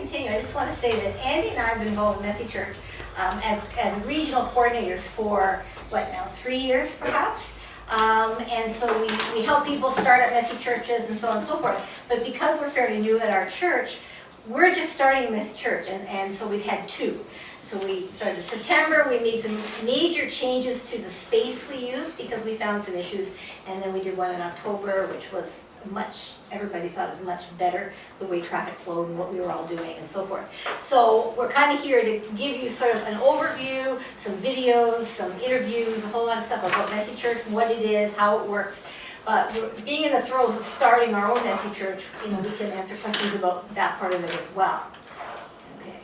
continue, I just want to say that Andy and I have been involved in Messsy Church as regional coordinators for, what now, 3 years perhaps? And so we help people start up Messsy churches and so on and so forth. But because we're fairly new at our church, we're just starting a Messsy church, and so we've had 2. So we started in September, we made some major changes to the space we used because we found some issues, and then we did one in October, which was everybody thought it was much better, the way traffic flowed and what we were all doing and so forth. So we're kind of here to give you sort of an overview, some videos, some interviews, a whole lot of stuff about Messsy Church, what it is, how it works. But being in the throes of starting our own Messsy Church, we can answer questions about that part of it as well. Okay.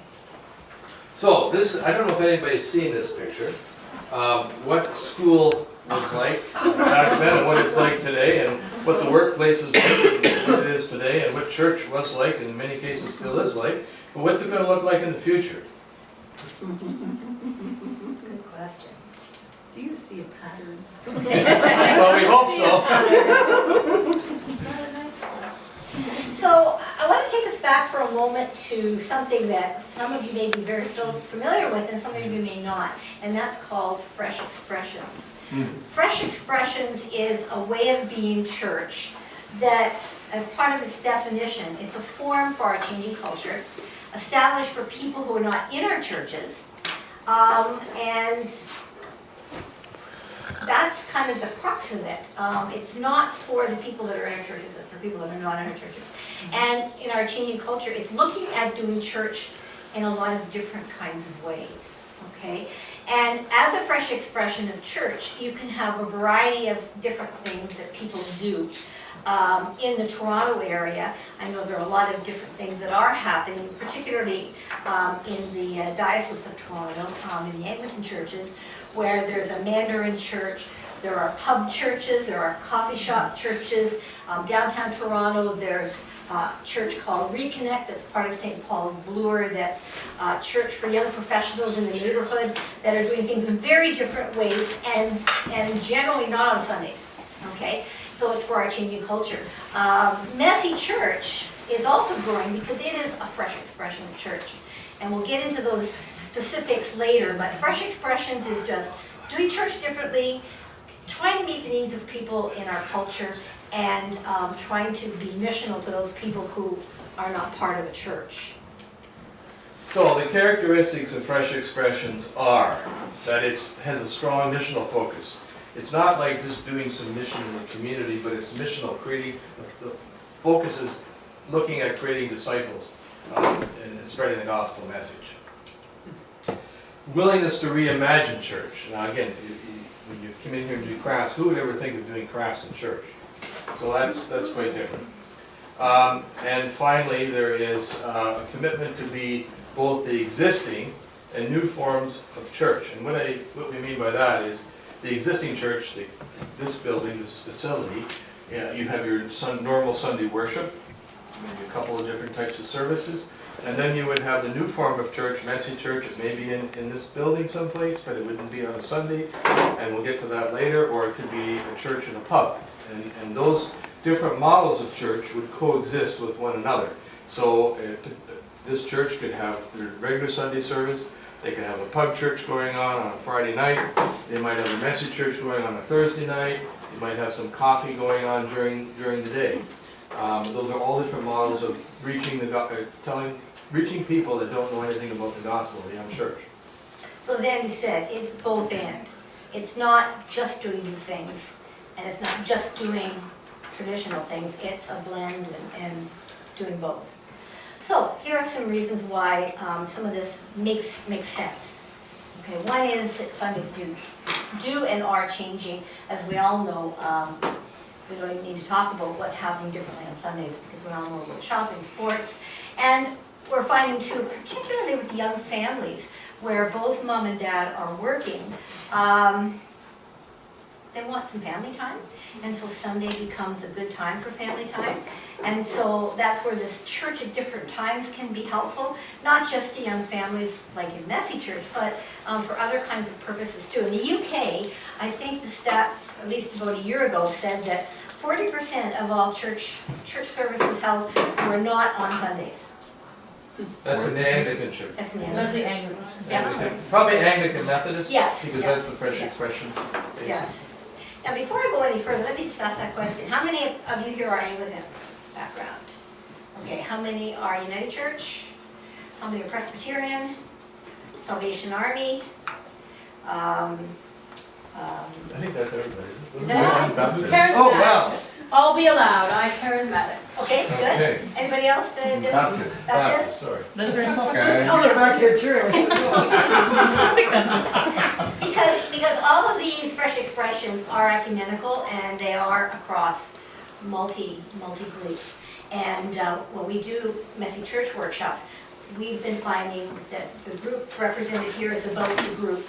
So this, I don't know if anybody's seen this picture. What school was like back then and what it's like today, and what the workplace is like and what it is today, and what church was like, and in many cases still is like. But what's it going to look like in the future? Good question. Do you see a pattern? Well, we hope so. So I want to take us back for a moment to something that some of you may be very familiar with and some of you may not, and that's called fresh expressions. Fresh expressions is a way of being church that, as part of its definition, it's a forum for our changing culture, established for people who are not in our churches, and that's kind of the crux of it. It's not for the people that are in our churches, it's for people that are not in our churches. And in our changing culture, it's looking at doing church in a lot of different kinds of ways, okay? And as a fresh expression of church, you can have a variety of different things that people do. In the Toronto area, I know there are a lot of different things that are happening, particularly in the Diocese of Toronto, in the Anglican churches, where there's a Mandarin church, there are pub churches, there are coffee shop churches. Downtown Toronto, there's a church called Reconnect, that's part of St. Paul's Bloor, that's a church for young professionals in the neighborhood that are doing things in very different ways and generally not on Sundays, okay? So it's for our changing culture. Messsy Church is also growing because it is a fresh expression of church. And we'll get into those specifics later, but fresh expressions is just doing church differently, trying to meet the needs of people in our culture, and trying to be missional to those people who are not part of a church. So the characteristics of fresh expressions are that it has a strong missional focus. It's not like just doing some mission in the community, but it's missional, the focus is looking at creating disciples and spreading the gospel message. Willingness to reimagine church. Now again, when you come in here and do crafts, who would ever think of doing crafts in church? So that's quite different. And finally, there is a commitment to be both the existing and new forms of church. And what we mean by that is the existing church, this building, this facility, you have your normal Sunday worship, maybe a couple of different types of services, and then you would have the new form of church, Messsy Church. It may be in this building someplace, but it wouldn't be on a Sunday, and we'll get to that later, or it could be a church in a pub. And those different models of church would coexist with one another. So this church could have their regular Sunday service, they could have a pub church going on a Friday night, they might have a Messsy Church going on a Thursday night, you might have some coffee going on during the day. Those are all different models of reaching people that don't know anything about the gospel of the young church. So as Andy said, it's both and. It's not just doing new things, and it's not just doing traditional things. It's a blend and doing both. So here are some reasons why some of this makes sense. Okay, one is that Sundays do and are changing. As we all know, we don't even need to talk about what's happening differently on Sundays because we all know about shopping, sports, and we're finding too, particularly with young families, where both mom and dad are working, they want some family time, and so Sunday becomes a good time for family time. And so that's where this church at different times can be helpful, not just to young families like in Messsy Church, but for other kinds of purposes too. In the UK, I think the stats, at least about a year ago, said that 40% of all church services held were not on Sundays. That's an Anglican church. That's an That's the Anglican. Anglican. Yeah. Anglican. Probably Anglican Methodist? Yes, Because yes, that's the French yes. expression. Yes. Now, before I go any further, let me just ask that question. How many of you here are Anglican background? Okay, how many are United Church? How many are Presbyterian? Salvation Army? I think that's everybody. Is that Baptist. Charismatic. Oh, wow. I'll be allowed, I charismatic. Okay, good. Okay. Anybody else that is? Baptist. Baptist? Sorry. That's very soft. Okay. Oh, yeah. back here too. I think that's it. Because all of these fresh expressions are ecumenical and they are across multi groups. And when we do Messsy Church workshops, we've been finding that the group represented here is about the group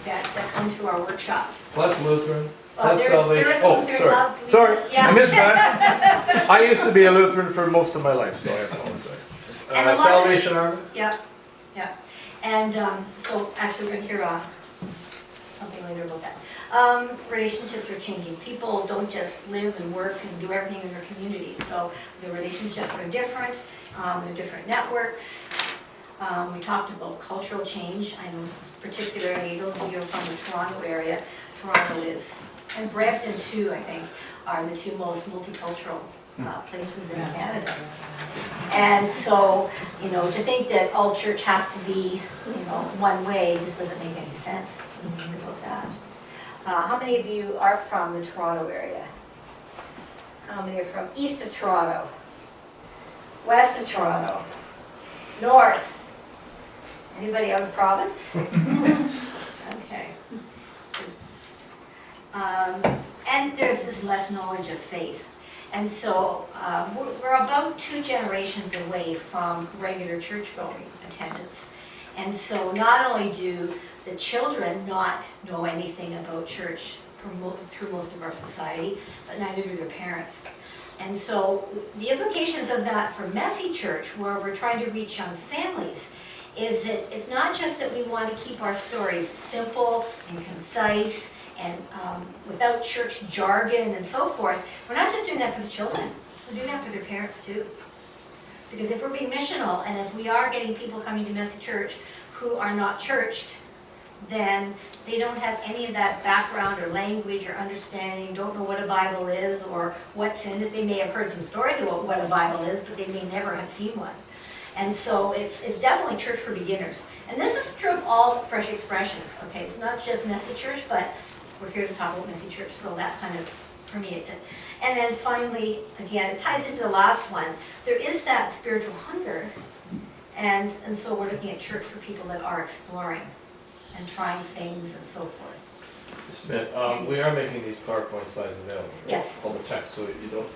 that come to our workshops. Plus Lutheran, Well, plus there Salvation. is Oh, Lutheran sorry. love. Sorry, Yeah. I missed that. I used to be a Lutheran for most of my life, so I apologize. And a lot of- Salvation Army? Yeah, yeah. And so actually we're gonna hear something later about that. Relationships are changing. People don't just live and work and do everything in their community. So the relationships are different, they're different networks. We talked about cultural change. I know particularly those of you from the Toronto area, Toronto is, and Brampton too, I think, are the two most multicultural places in Canada. And so, you know, to think that all church has to be, you know, one way just doesn't make any sense when you think about that. How many of you are from the Toronto area? How many are from east of Toronto? West of Toronto? North? Anybody out of the province? Okay. And there's this less knowledge of faith. And so we're about 2 generations away from regular church-going attendance. And so not only do the children not know anything about church through most of our society, but neither do their parents. And so the implications of that for Messsy Church, where we're trying to reach young families, is that it's not just that we want to keep our stories simple and concise and without church jargon and so forth. We're not just doing that for the children, we're doing that for their parents too. Because if we're being missional and if we are getting people coming to Messsy Church who are not churched, then they don't have any of that background or language or understanding, don't know what a Bible is or what's in it. They may have heard some stories about what a Bible is, but they may never have seen one. And so it's definitely church for beginners. And this is true of all fresh expressions, okay? It's not just Messsy Church, but we're here to talk about Messsy Church, so that kind of permeates it. And then finally, again, it ties into the last one. There is that spiritual hunger, and so we're looking at church for people that are exploring and trying things and so forth. Just a minute, we are making these PowerPoint slides available. Right? Yes. All the text, so if you don't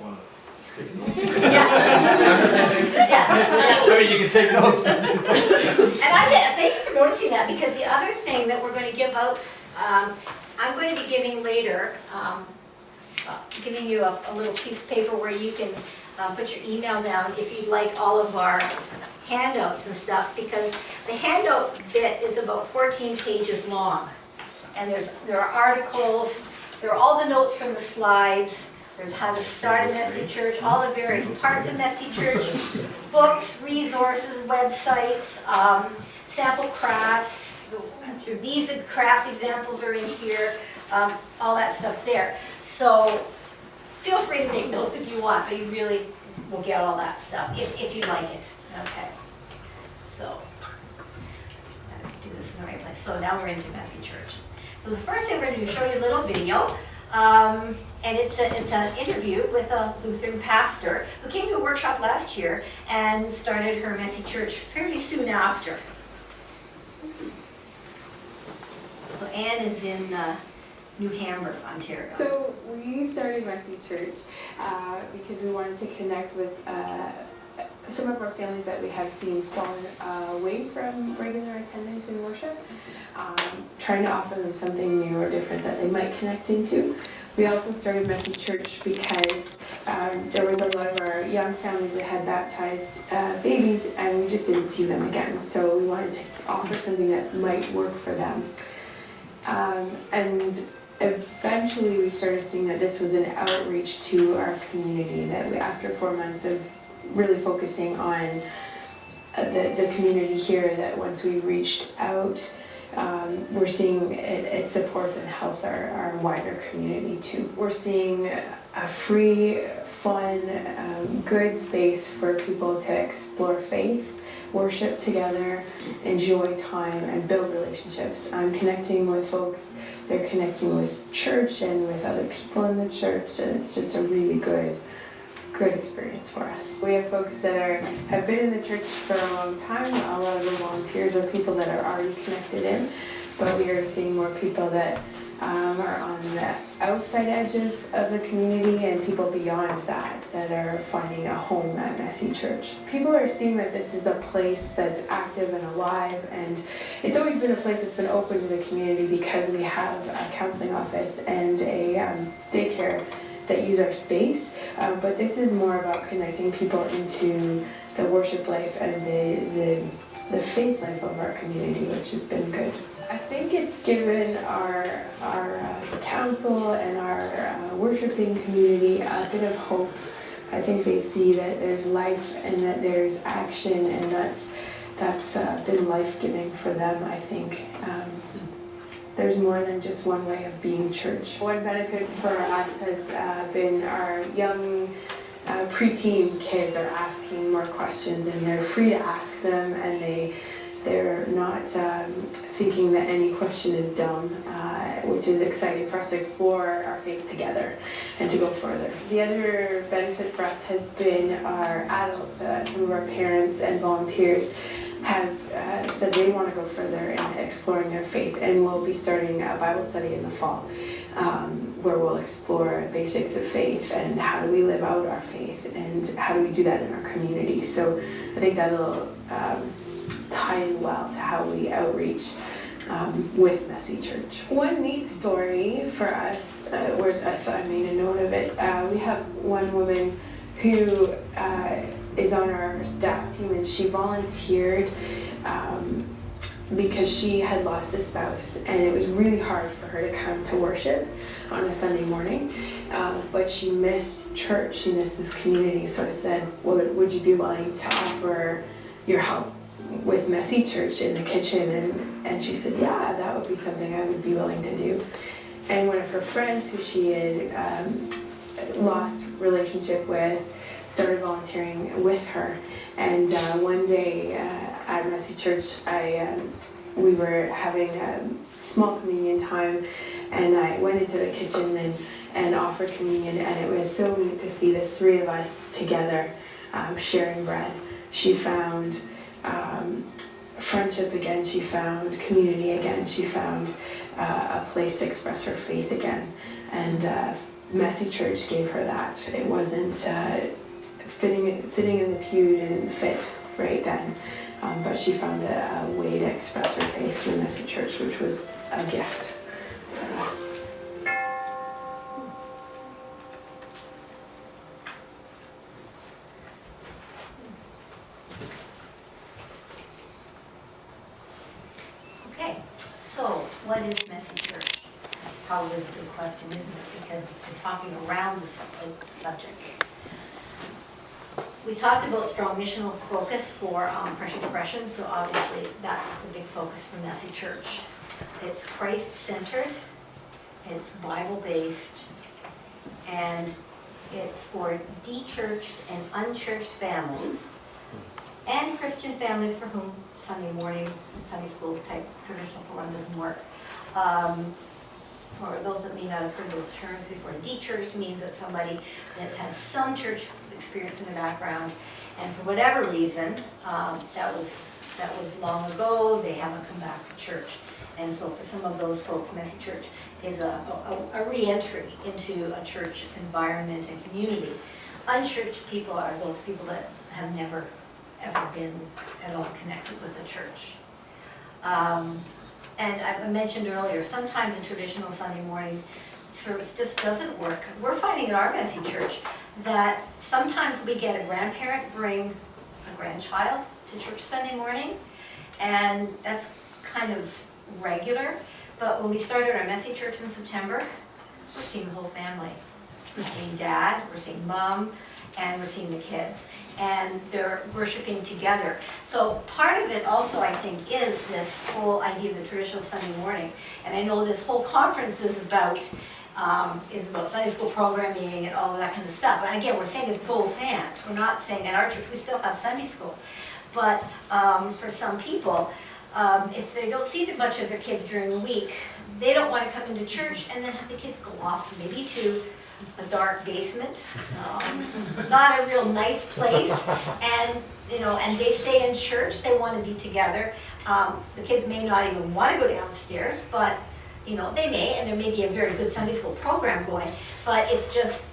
want to. Yes. Yes. I mean, you can take notes. And thank you for noticing that, because the other thing that we're going to give out, I'm going to be giving later, giving you a little piece of paper where you can put your email down if you'd like all of our handouts and stuff, because the handout bit is about 14 pages long. And there are articles, there are all the notes from the slides, there's how to start a Messsy Church, all the various parts of Messsy Church, books, resources, websites, sample crafts, these craft examples are in here, all that stuff there. So feel free to make notes if you want, but you really will get all that stuff if you like it. Okay. So, do this in the right place. So now we're into Messsy Church. So the first thing we're going to do is show you a little video. And it's an interview with a Lutheran pastor who came to a workshop last year and started her Messsy Church fairly soon after. So Anne is in New Hamburg, Ontario. So we started Messsy Church because we wanted to connect with some of our families that we have seen fall away from regular attendance in worship, trying to offer them something new or different that they might connect into. We also started Messsy Church because there was a lot of our young families that had baptized babies and we just didn't see them again. So we wanted to offer something that might work for them. And eventually we started seeing that this was an outreach to our community, that we, after 4 months of really focusing on the community here, that once we reached out, we're seeing it supports and helps our wider community too. We're seeing a free, fun, good space for people to explore faith, worship together, enjoy time, and build relationships. I'm connecting with folks, they're connecting with church and with other people in the church, and it's just a really good experience for us. We have folks that have been in the church for a long time. A lot of the volunteers are people that are already connected in, but we are seeing more people that are on the outside edge of the community, and people beyond that are finding a home at Messsy Church. People are seeing that this is a place that's active and alive, and it's always been a place that's been open to the community because we have a counseling office and a daycare that use our space, but this is more about connecting people into the worship life and the faith life of our community, which has been good. I think it's given our council and our worshiping community a bit of hope. I think they see that there's life and that there's action, and that's been life-giving for them, I think. There's more than just one way of being church. One benefit for us has been our young preteen kids are asking more questions, and they're free to ask them, and they're not thinking that any question is dumb, which is exciting for us to explore our faith together and to go further. The other benefit for us has been our adults, some of our parents and volunteers have said they want to go further in exploring their faith, and we'll be starting a Bible study in the fall where we'll explore basics of faith and how do we live out our faith and how do we do that in our community. So I think that'll tie in well to how we outreach with Messsy Church. One neat story for us, where I thought I made a note of it, we have one woman who is on our staff team, and she volunteered because she had lost a spouse, and it was really hard for her to come to worship on a Sunday morning, but she missed church, she missed this community. So I said, would you be willing to offer your help with Messsy Church in the kitchen? And she said, yeah, that would be something I would be willing to do. And one of her friends who she had lost relationship with started volunteering with her, and one day at Messsy Church we were having a small communion time, and I went into the kitchen and offered communion, and it was so neat to see the three of us together sharing bread. She found friendship again, she found community again, she found a place to express her faith again, and Messsy Church gave her that. It wasn't sitting in the pew didn't fit right then, but she found a way to express her faith through Messsy Church, which was a gift for us. Okay, so what is Messsy Church? That's probably the good question, isn't it? Because we're talking around the subject. We talked about strong missional focus for Fresh Expressions, so obviously that's the big focus for Messsy Church. It's Christ-centered, it's Bible-based, and it's for de-churched and unchurched families, and Christian families for whom Sunday morning, Sunday school type traditional program doesn't work. For those that may not have heard those terms before, de-churched means that somebody that's had some church experience in their background, and for whatever reason, that was long ago, they haven't come back to church. And so for some of those folks, Messsy Church is a re-entry into a church environment and community. Unchurched people are those people that have never ever been at all connected with the church. And I mentioned earlier, sometimes a traditional Sunday morning service just doesn't work. We're finding in our Messsy Church that sometimes we get a grandparent bring a grandchild to church Sunday morning, and that's kind of regular. But when we started our Messsy Church in September, we're seeing the whole family. We're seeing dad, we're seeing mom, and we're seeing the kids. and they're worshiping together. So part of it also, I think, is this whole idea of the traditional Sunday morning. And I know this whole conference is about Sunday school programming and all of that kind of stuff. And again, we're saying it's both and. We're not saying at our church we still have Sunday school. But for some people, if they don't see much of their kids during the week, they don't want to come into church and then have the kids go off maybe to a dark basement, not a real nice place, and and they stay in church. They want to be together. The kids may not even want to go downstairs, but they may, and there may be a very good Sunday school program going. But it's just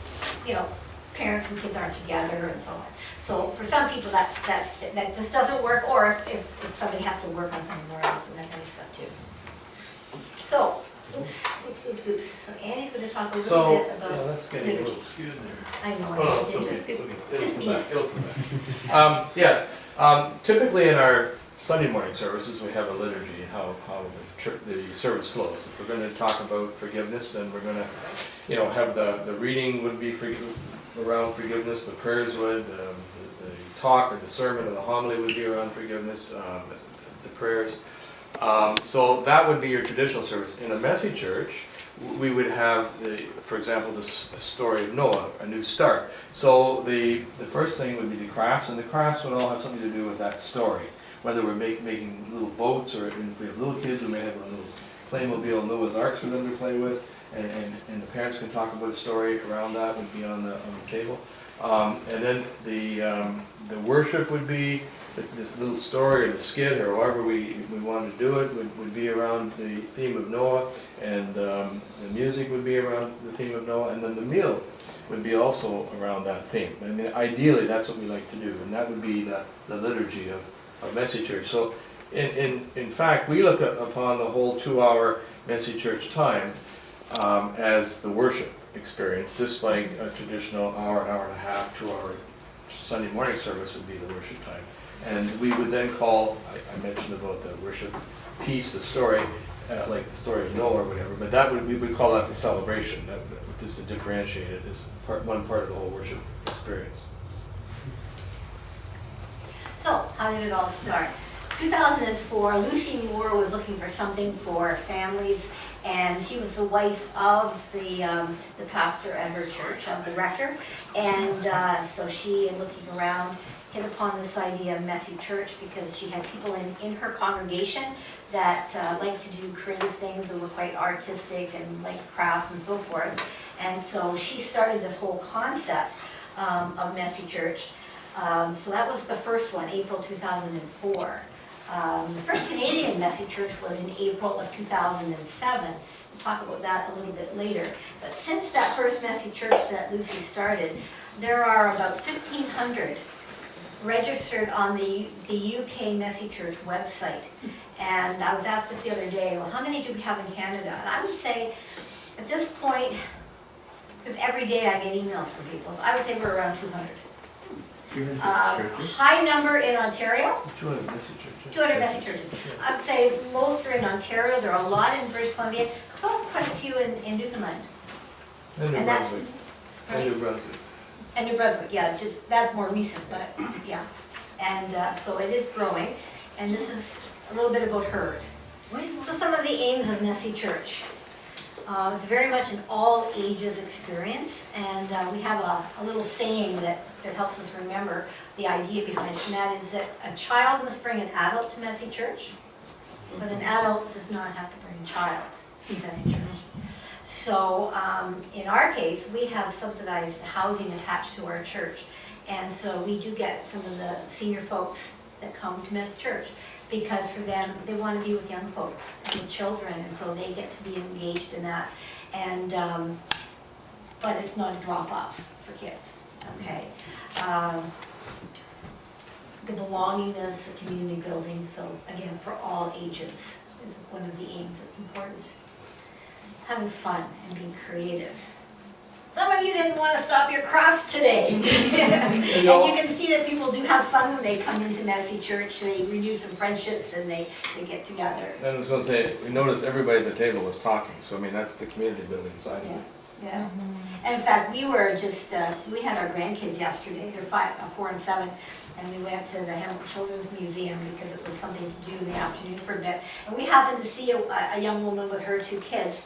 parents and kids aren't together and so on. So for some people that just doesn't work, or if somebody has to work on something else and that kind of stuff too. So, oops. So Annie's going to talk a little bit about. Yeah, that's getting a little skewed there. I know. Oh, it's I okay, did. it's okay. It'll come back. Yes, typically in our Sunday morning services, we have a liturgy, how the service flows. If we're going to talk about forgiveness, then we're going to, have the reading would be around forgiveness, the prayers would, the talk or the sermon or the homily would be around forgiveness, the prayers. So that would be your traditional service. In a Messsy church, we would have, for example, the story of Noah, a new start. So the first thing would be the crafts, and the crafts would all have something to do with that story. Whether we're making little boats, or if we have little kids, we may have one of those Playmobil Noah's Arks for them to play with, and the parents can talk about a story around that, would be on the table. And then the worship would be this little story or the skit or however we wanted to do it would be around the theme of Noah, and the music would be around the theme of Noah, and then the meal would be also around that theme. I mean, ideally that's what we like to do, and that would be the liturgy of Messsy Church. So in fact, we look upon the whole 2-hour Messsy Church time as the worship experience, just like a traditional hour and a half, 2-hour Sunday morning service would be the worship time. And we would then call, I mentioned about the worship piece, the story, like the story of Noah or whatever, but we would call that the celebration, just to differentiate it as one part of the whole worship experience. So, how did it all start? 2004, Lucy Moore was looking for something for families, and she was the wife of the pastor at her church, of the rector, and so she, in looking around, hit upon this idea of Messsy Church because she had people in her congregation that liked to do creative things that were quite artistic and like crafts and so forth. And so she started this whole concept of Messsy Church. So that was the first one, April 2004. The first Canadian Messsy Church was in April of 2007. We'll talk about that a little bit later. But since that first Messsy Church that Lucy started, there are about 1,500 registered on the UK Messsy Church website. And I was asked just the other day, well, how many do we have in Canada? And I would say, at this point, because every day I get emails from people, so I would say we're around 200. High number in Ontario. 200 Messsy churches. 200 Messsy churches. I'd say most are in Ontario. There are a lot in British Columbia. There's also quite a few in Newfoundland. And New Brunswick. And New Brunswick. And New Brunswick, yeah, just that's more recent, but yeah. And so it is growing. And this is a little bit about hers. So some of the aims of Messsy Church. It's very much an all ages experience, and we have a little saying that helps us remember the idea behind it, and that is that a child must bring an adult to Messsy Church, but an adult does not have to bring a child to Messsy Church. So in our case, we have subsidized housing attached to our church, and so we do get some of the senior folks that come to Messsy Church, because for them, they want to be with young folks and with children, and so they get to be engaged in that. And but it's not a drop-off for kids, okay? The belongingness, the community building, so again, for all ages is one of the aims that's important. Having fun and being creative. Some of you didn't want to stop your crafts today. And you can see that people do have fun when they come into Messsy Church. They renew some friendships and they get together. I was going to say, we noticed everybody at the table was talking, so I mean, that's the community building side of it. Yeah. And in fact, we were just, we had our grandkids yesterday, they're 4 and 7, and we went to the Hamilton Children's Museum because it was something to do in the afternoon for a bit. And we happened to see a young woman with her 2 kids.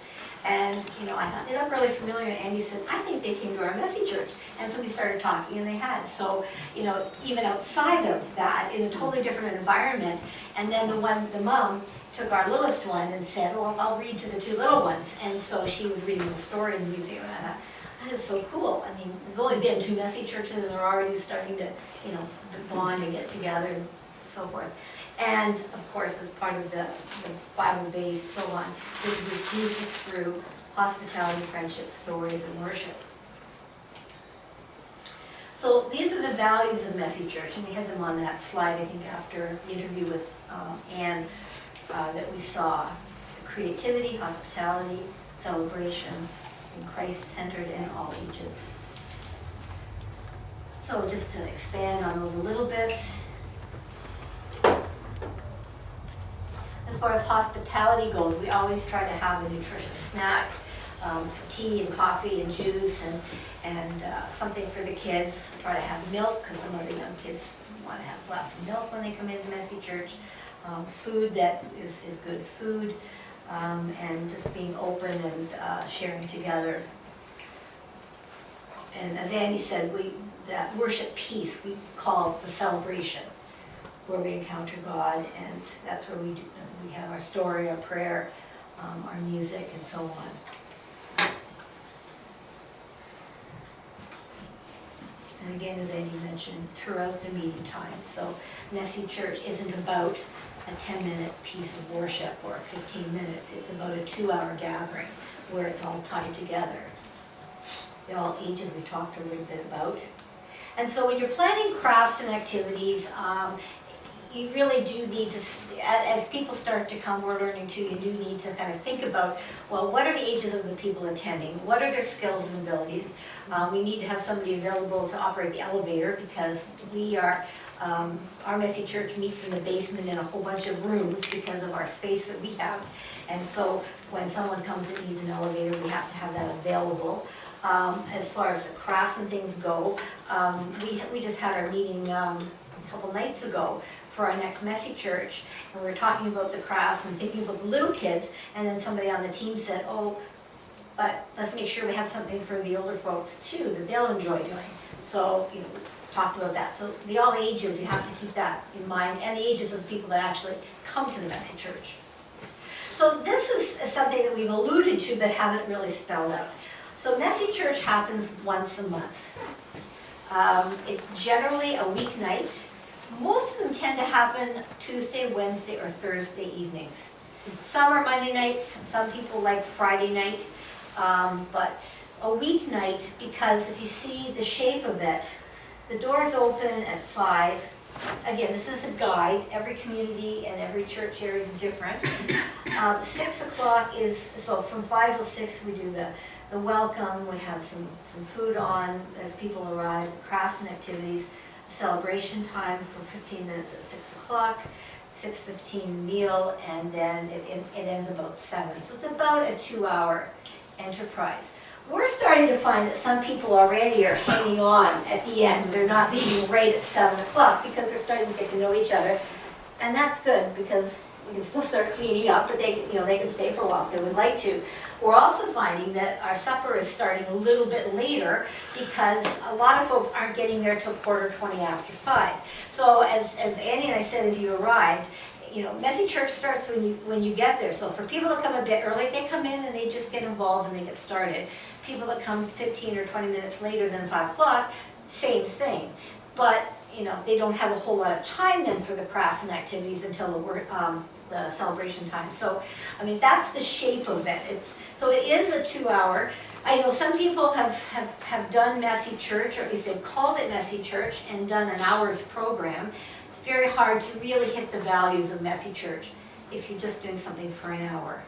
And, you know, I thought, they look really familiar, and Andy said, I think they came to our Messsy church. And so we started talking, and they had. So, you know, even outside of that, in a totally different environment, and then the mom took our littlest one and said, well, I'll read to the 2 little ones. And so she was reading the story in the museum, and I thought, that is so cool. I mean, there's only been 2 Messsy churches, and they're already starting to, you know, bond and get together and so forth. And of course, as part of the Bible-based so on, this was Jesus through hospitality, friendship, stories, and worship. So these are the values of Messsy Church, and we had them on that slide, I think, after the interview with Anne that we saw. Creativity, hospitality, celebration, and Christ-centered in all ages. So just to expand on those a little bit. As far as hospitality goes, we always try to have a nutritious snack, some tea and coffee and juice and something for the kids. Try to have milk, because some of the young kids want to have a glass of milk when they come into Messsy Church. Food that is good food, and just being open and sharing together. And as Andy said, that worship piece we call the celebration, where we encounter God, and that's where we have our story, our prayer, our music, and so on. And again, as Andy mentioned, throughout the meeting time. So Messsy Church isn't about a 10-minute piece of worship or 15 minutes. It's about a 2-hour gathering where it's all tied together. All ages we talked a little bit about. And so when you're planning crafts and activities, you really do need to, as people start to come, we're learning too, you do need to kind of think about, well, what are the ages of the people attending? What are their skills and abilities? We need to have somebody available to operate the elevator, because we are, our Messsy Church meets in the basement in a whole bunch of rooms because of our space that we have. And so when someone comes and needs an elevator, we have to have that available. As far as the crafts and things go, we just had our meeting a couple nights ago for our next Messsy Church, and we were talking about the crafts and thinking about the little kids, and then somebody on the team said, oh, but let's make sure we have something for the older folks too that they'll enjoy doing. So, you know, we talked about that. So the all ages, you have to keep that in mind, and the ages of the people that actually come to the Messsy Church. So this is something that we've alluded to but haven't really spelled out. So Messsy Church happens once a month. It's generally a weeknight. Most of them tend to happen Tuesday, Wednesday, or Thursday evenings. Some are Monday nights, some people like Friday night, but a weeknight, because if you see the shape of it, the doors open at 5. Again, this is a guide. Every community and every church area is different. 6 o'clock is, so from 5 till 6 we do the welcome, we have some food on as people arrive, the crafts and activities, celebration time for 15 minutes at 6 o'clock, 6:15 meal, and then it ends about 7. So it's about a 2-hour enterprise. We're starting to find that some people already are hanging on at the end. They're not leaving right at 7 o'clock because they're starting to get to know each other. And that's good, because we can still start cleaning up, but they can stay for a while if they would like to. We're also finding that our supper is starting a little bit later because a lot of folks aren't getting there till 20 after 5. So as Annie and I said as you arrived, you know, Messsy Church starts when you get there. So for people that come a bit early, they come in and they just get involved and they get started. People that come 15 or 20 minutes later than 5 o'clock, same thing. But you know, they don't have a whole lot of time then for the crafts and activities until the celebration time. So, I mean, that's the shape of it. So it is a 2-hour. I know some people have done Messsy Church, or at least they've called it Messsy Church, and done an hour's program. It's very hard to really hit the values of Messsy Church if you're just doing something for an hour.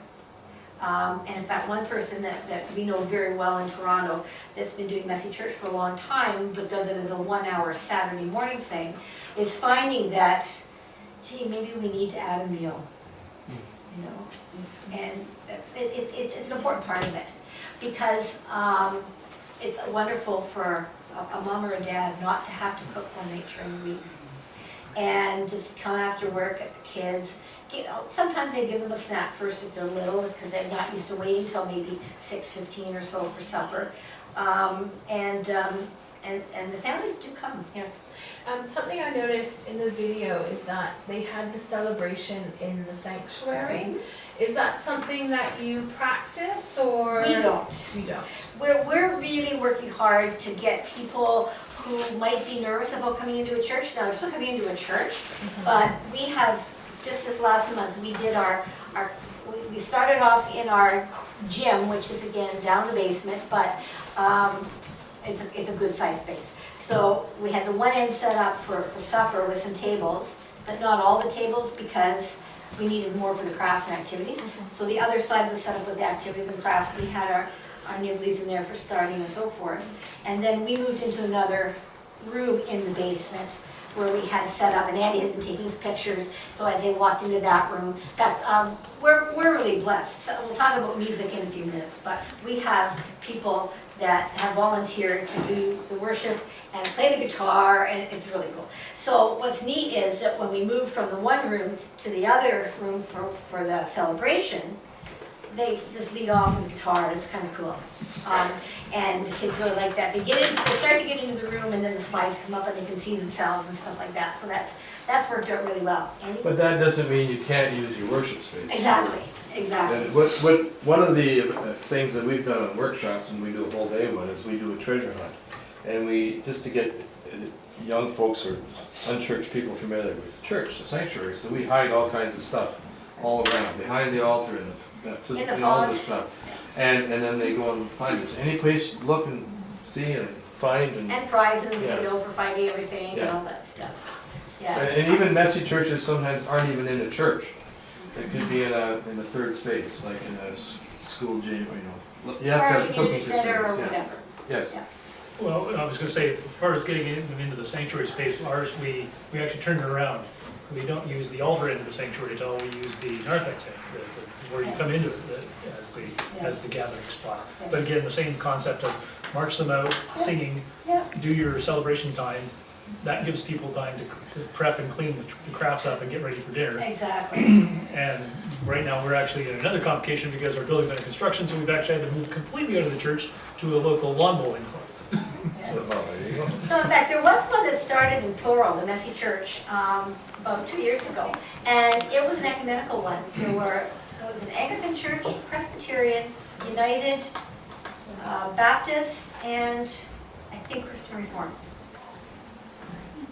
And in fact, one person that we know very well in Toronto that's been doing Messsy Church for a long time, but does it as a 1-hour Saturday morning thing, is finding that, gee, maybe we need to add a meal. you know, and it's an important part of it, because it's wonderful for a mom or a dad not to have to cook one night during the week, and just come after work at the kids. Sometimes they give them a snack first if they're little, because they're not used to waiting until maybe 6:15 or so for supper, and the families do come, yes. Something I noticed in the video is that they had the celebration in the sanctuary. Is that something that you practice, or? We don't. You don't? We're really working hard to get people who might be nervous about coming into a church. Now, they're still coming into a church, but we have, just this last month, we did we started off in our gym, which is again down the basement, but it's a good sized space. So we had the one end set up for supper with some tables, but not all the tables, because we needed more for the crafts and activities. So the other side was set up with the activities and crafts. We had our nibblies in there for starting and so forth. And then we moved into another room in the basement where we had set up, and Andy had been taking his pictures, so as they walked into that room. In fact, we're really blessed. So we'll talk about music in a few minutes, but we have people that have volunteered to do the worship and play the guitar, and it's really cool. So what's neat is that when we moved from the one room to the other room for the celebration, they just lead off with the guitar, and it's kind of cool. And the kids really like that. They start to get into the room, and then the slides come up and they can see themselves and stuff like that. So that's worked out really well. Andy? But that doesn't mean you can't use your worship space. Exactly. And one of the things that we've done on workshops, and we do a whole day one, is we do a treasure hunt. And we, just to get young folks or unchurched people familiar with the church, the sanctuary, so we hide all kinds of stuff all around, behind the altar and all this stuff. And then they go and find this. Any place look and see and find and prizes, yeah. you know, for finding everything Yeah. and all that stuff. Yeah. And even messy churches sometimes aren't even in the church. It could be in the third space, like in a school gym, you know. You have to Or have a cooking community center or facilities, yeah. whatever. Yes. Yeah. Well, I was going to say, as far as getting them into the sanctuary space, ours, we actually turned it around. We don't use the altar end of the sanctuary at all, we use the narthex end, where you come into it as the gathering spot. But again, the same concept of march them out, singing, do your celebration time. That gives people time to prep and clean the crafts up and get ready for dinner. Exactly. And right now, we're actually in another complication because our building's under construction, so we've actually had to move completely out of the church to a local lawn bowling club. So, well, there you go. So in fact, there was one that started in Thorold, the Messsy Church, about 2 years ago. And it was an ecumenical one. It was an Anglican church, Presbyterian, United, Baptist, and I think Christian Reformed.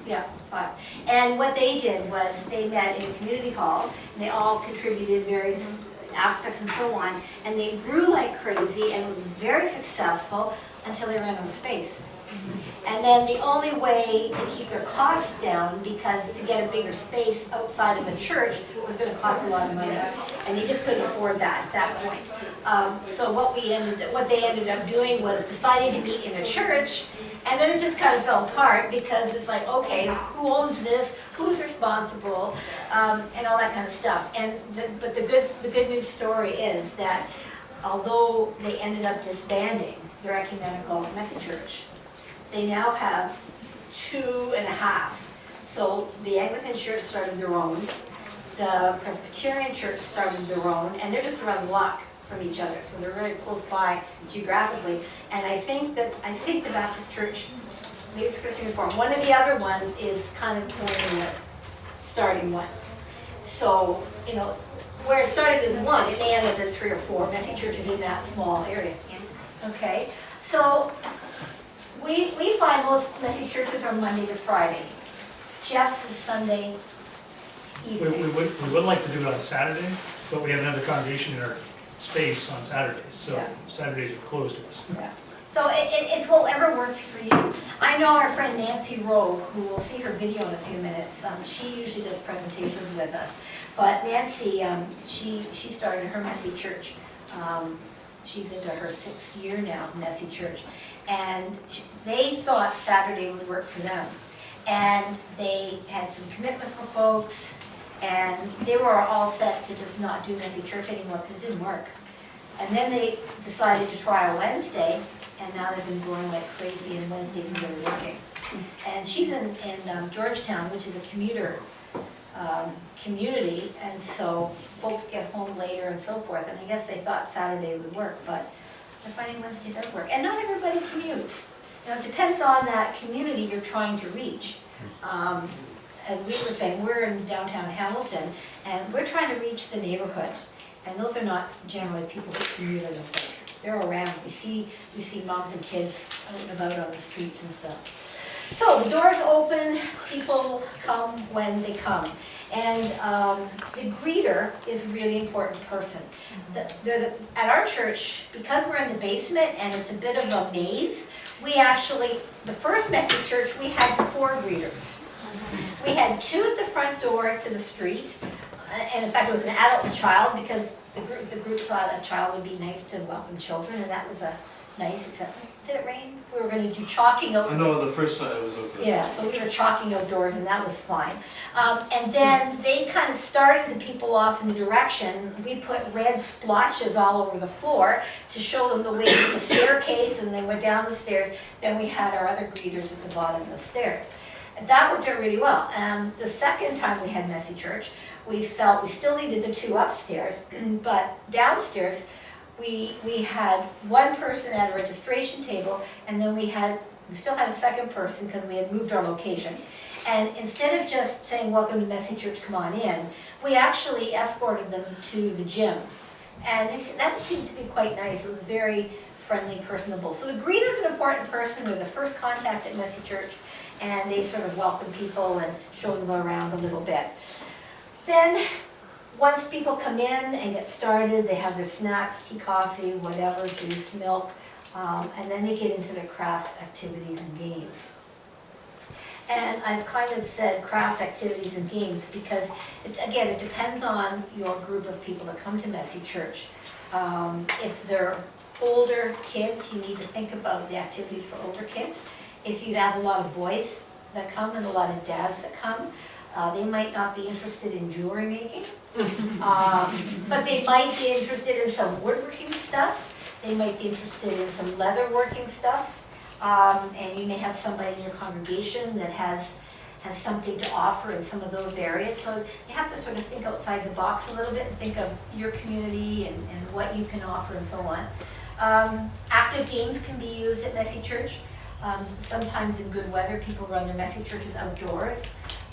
Yeah, 5. And what they did was they met in a community hall, and they all contributed various aspects and so on, and they grew like crazy and was very successful until they ran out of space. And then the only way to keep their costs down, because to get a bigger space outside of a church was going to cost a lot of money, and they just couldn't afford that at that point. So what they ended up doing was deciding to meet in a church, and then it just kind of fell apart, because it's like, okay, who owns this? Who's responsible? And all that kind of stuff. But the good news story is that although they ended up disbanding their ecumenical Messsy church, they now have 2.5. So the Anglican church started their own, the Presbyterian church started their own, and they're just around the block from each other, so they're very close by geographically. And I think the Baptist church, maybe it's Christian Reformed, one of the other ones is kind of toying with starting one. So, you know, where it started as one, it may end up as 3 or 4 Messsy churches in that small area. Okay, so we find most Messsy churches are Monday to Friday. Jeff's is Sunday evening. We would like to do it on Saturday, but we have another congregation in our space on Saturdays, so Yeah. Saturdays are closed to us. Yeah. So it's whatever works for you. I know our friend Nancy Rowe, who will see her video in a few minutes. She usually does presentations with us. But Nancy, she started her Messsy church. She's into her 6th year now, Messsy church. And they thought Saturday would work for them. And they had some commitment for folks, And they were all set to just not do Messy Church anymore because it didn't work. And then they decided to try a Wednesday, and now they've been going like crazy, and Wednesdays are really working. And she's in Georgetown, which is a commuter community, and so folks get home later and so forth. And I guess they thought Saturday would work, but they're finding Wednesday does work. And not everybody commutes. You know, it depends on that community you're trying to reach. As we were saying, we're in downtown Hamilton, and we're trying to reach the neighborhood. And those are not generally people who commute or anything. They're around. We see moms and kids out and about on the streets and stuff. So the doors open, people come when they come. And the greeter is a really important person. At our church, because we're in the basement and it's a bit of a maze, we actually, the first Messsy church, we had 4 greeters. We had 2 at the front door to the street, and in fact it was an adult and child because the group thought a child would be nice to welcome children, and that was a nice, except, did it rain? We were going to do chalking out. No, the first time it was okay. Yeah, so we were chalking outdoors, and that was fine. And then they kind of started the people off in the direction. We put red splotches all over the floor to show them the way to the staircase, and they went down the stairs. Then we had our other greeters at the bottom of the stairs. And that worked out really well. The second time we had Messsy Church, we felt we still needed the 2 upstairs, but downstairs we had 1 person at a registration table, and then we still had a second person because we had moved our location. And instead of just saying, welcome to Messsy Church, come on in, we actually escorted them to the gym. And that seemed to be quite nice. It was very friendly, personable. So the greeter's an important person. They're the first contact at Messsy Church, and they sort of welcome people and show them around a little bit. Then, once people come in and get started, they have their snacks, tea, coffee, whatever, juice, milk, and then they get into their crafts, activities, and games. And I've kind of said crafts, activities, and games because, again, it depends on your group of people that come to Messsy Church. If they're older kids, you need to think about the activities for older kids. If you have a lot of boys that come and a lot of dads that come, they might not be interested in jewelry making, but they might be interested in some woodworking stuff. They might be interested in some leatherworking stuff, and you may have somebody in your congregation that has something to offer in some of those areas. So you have to sort of think outside the box a little bit and think of your community and what you can offer and so on. Active games can be used at Messsy Church. Sometimes in good weather, people run their Messsy Churches outdoors.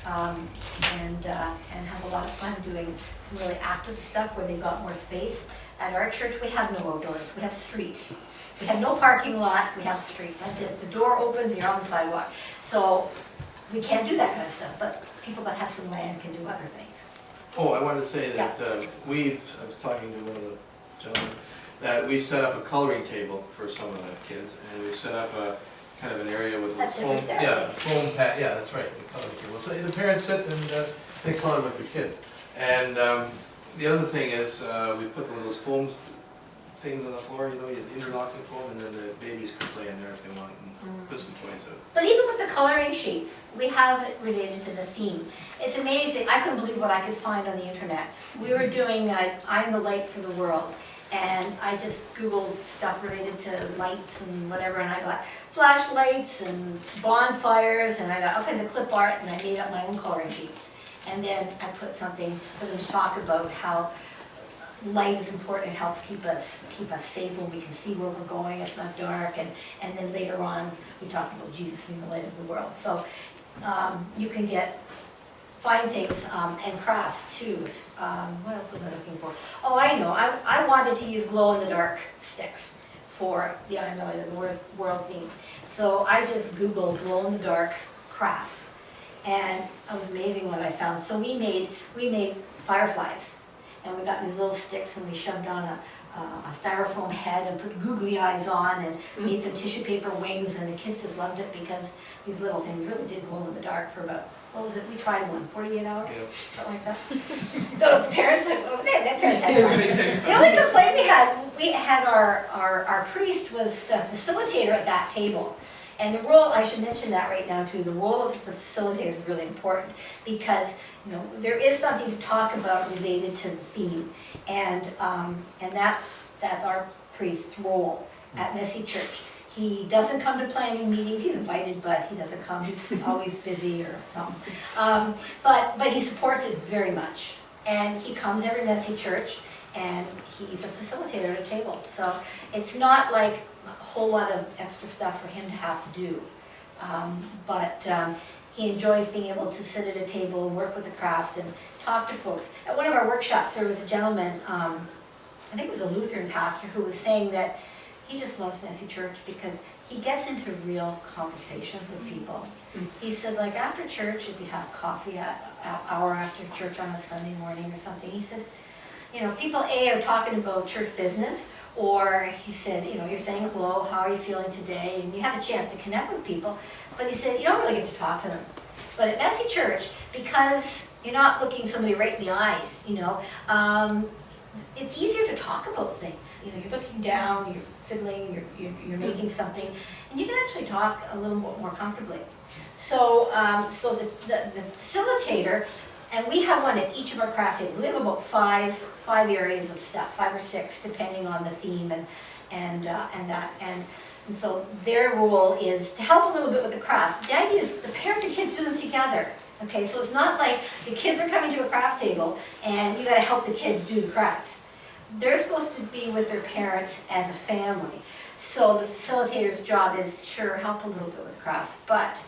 And have a lot of fun doing some really active stuff where they've got more space. At our church, we have no outdoors. We have street. We have no parking lot. We have street. That's it. The door opens and you're on the sidewalk. So we can't do that kind of stuff, but people that have some land can do other things. Oh, I wanted to say that I was talking to one of the gentlemen, that we set up a coloring table for some of the kids, and we set up a kind of an area with this foam, foam pad, that's right, the coloring table. So the parents sit and they color with their kids. And the other thing is, we put one of those foam things on the floor, you know, interlocking foam, and then the babies can play in there if they want, and put some toys out. But even with the coloring sheets, we have it related to the theme. It's amazing. I couldn't believe what I could find on the internet. We were doing I'm the Light for the World. And I just Googled stuff related to lights and whatever, and I got flashlights and bonfires, and I got all kinds of clip art, and I made up my own coloring sheet. And then I put something for them to talk about how light is important. It helps keep us safe when we can see where we're going. It's not dark. And then later on, we talked about Jesus being the light of the world. So you can find things and crafts too. What else was I looking for? Oh, I know. I wanted to use glow-in-the-dark sticks for the I'm the Light of the World theme. So I just Googled glow-in-the-dark crafts, and it was amazing what I found. So we made fireflies, and we got these little sticks, and we shoved on a styrofoam head and put googly eyes on, and made some tissue paper wings, and the kids just loved it because these little things really did glow in the dark for about, what was it, we tried 48 hours, something like that. So the parents, their parents had fun. The only complaint we had our priest was the facilitator at that table. And the role, I should mention that right now too, the role of the facilitator is really important because, there is something to talk about related to the theme. And that's our priest's role at Messsy Church. He doesn't come to planning meetings, he's invited, but he doesn't come, he's always busy or something. But he supports it very much. And he comes every Messsy Church, and he's a facilitator at a table. So it's not like a whole lot of extra stuff for him to have to do. But he enjoys being able to sit at a table and work with the craft and talk to folks. At one of our workshops, there was a gentleman, I think it was a Lutheran pastor, who was saying that he just loves Messsy Church because he gets into real conversations with people. He said, like after church, if you have coffee an hour after church on a Sunday morning or something, he said, people are talking about church business, or he said, you're saying hello, how are you feeling today? And you have a chance to connect with people. But he said, you don't really get to talk to them. But at Messsy Church, because you're not looking somebody right in the eyes, it's easier to talk about things. You're looking down, you're fiddling, you're making something, and you can actually talk a little more comfortably. So, the facilitator, and we have one at each of our craft tables. We have about five areas of stuff, 5 or 6, depending on the theme and so their role is to help a little bit with the crafts. The idea is the parents and kids do them together. Okay, so it's not like the kids are coming to a craft table and you got to help the kids do the crafts. They're supposed to be with their parents as a family. So the facilitator's job is, sure, help a little bit with crafts, but,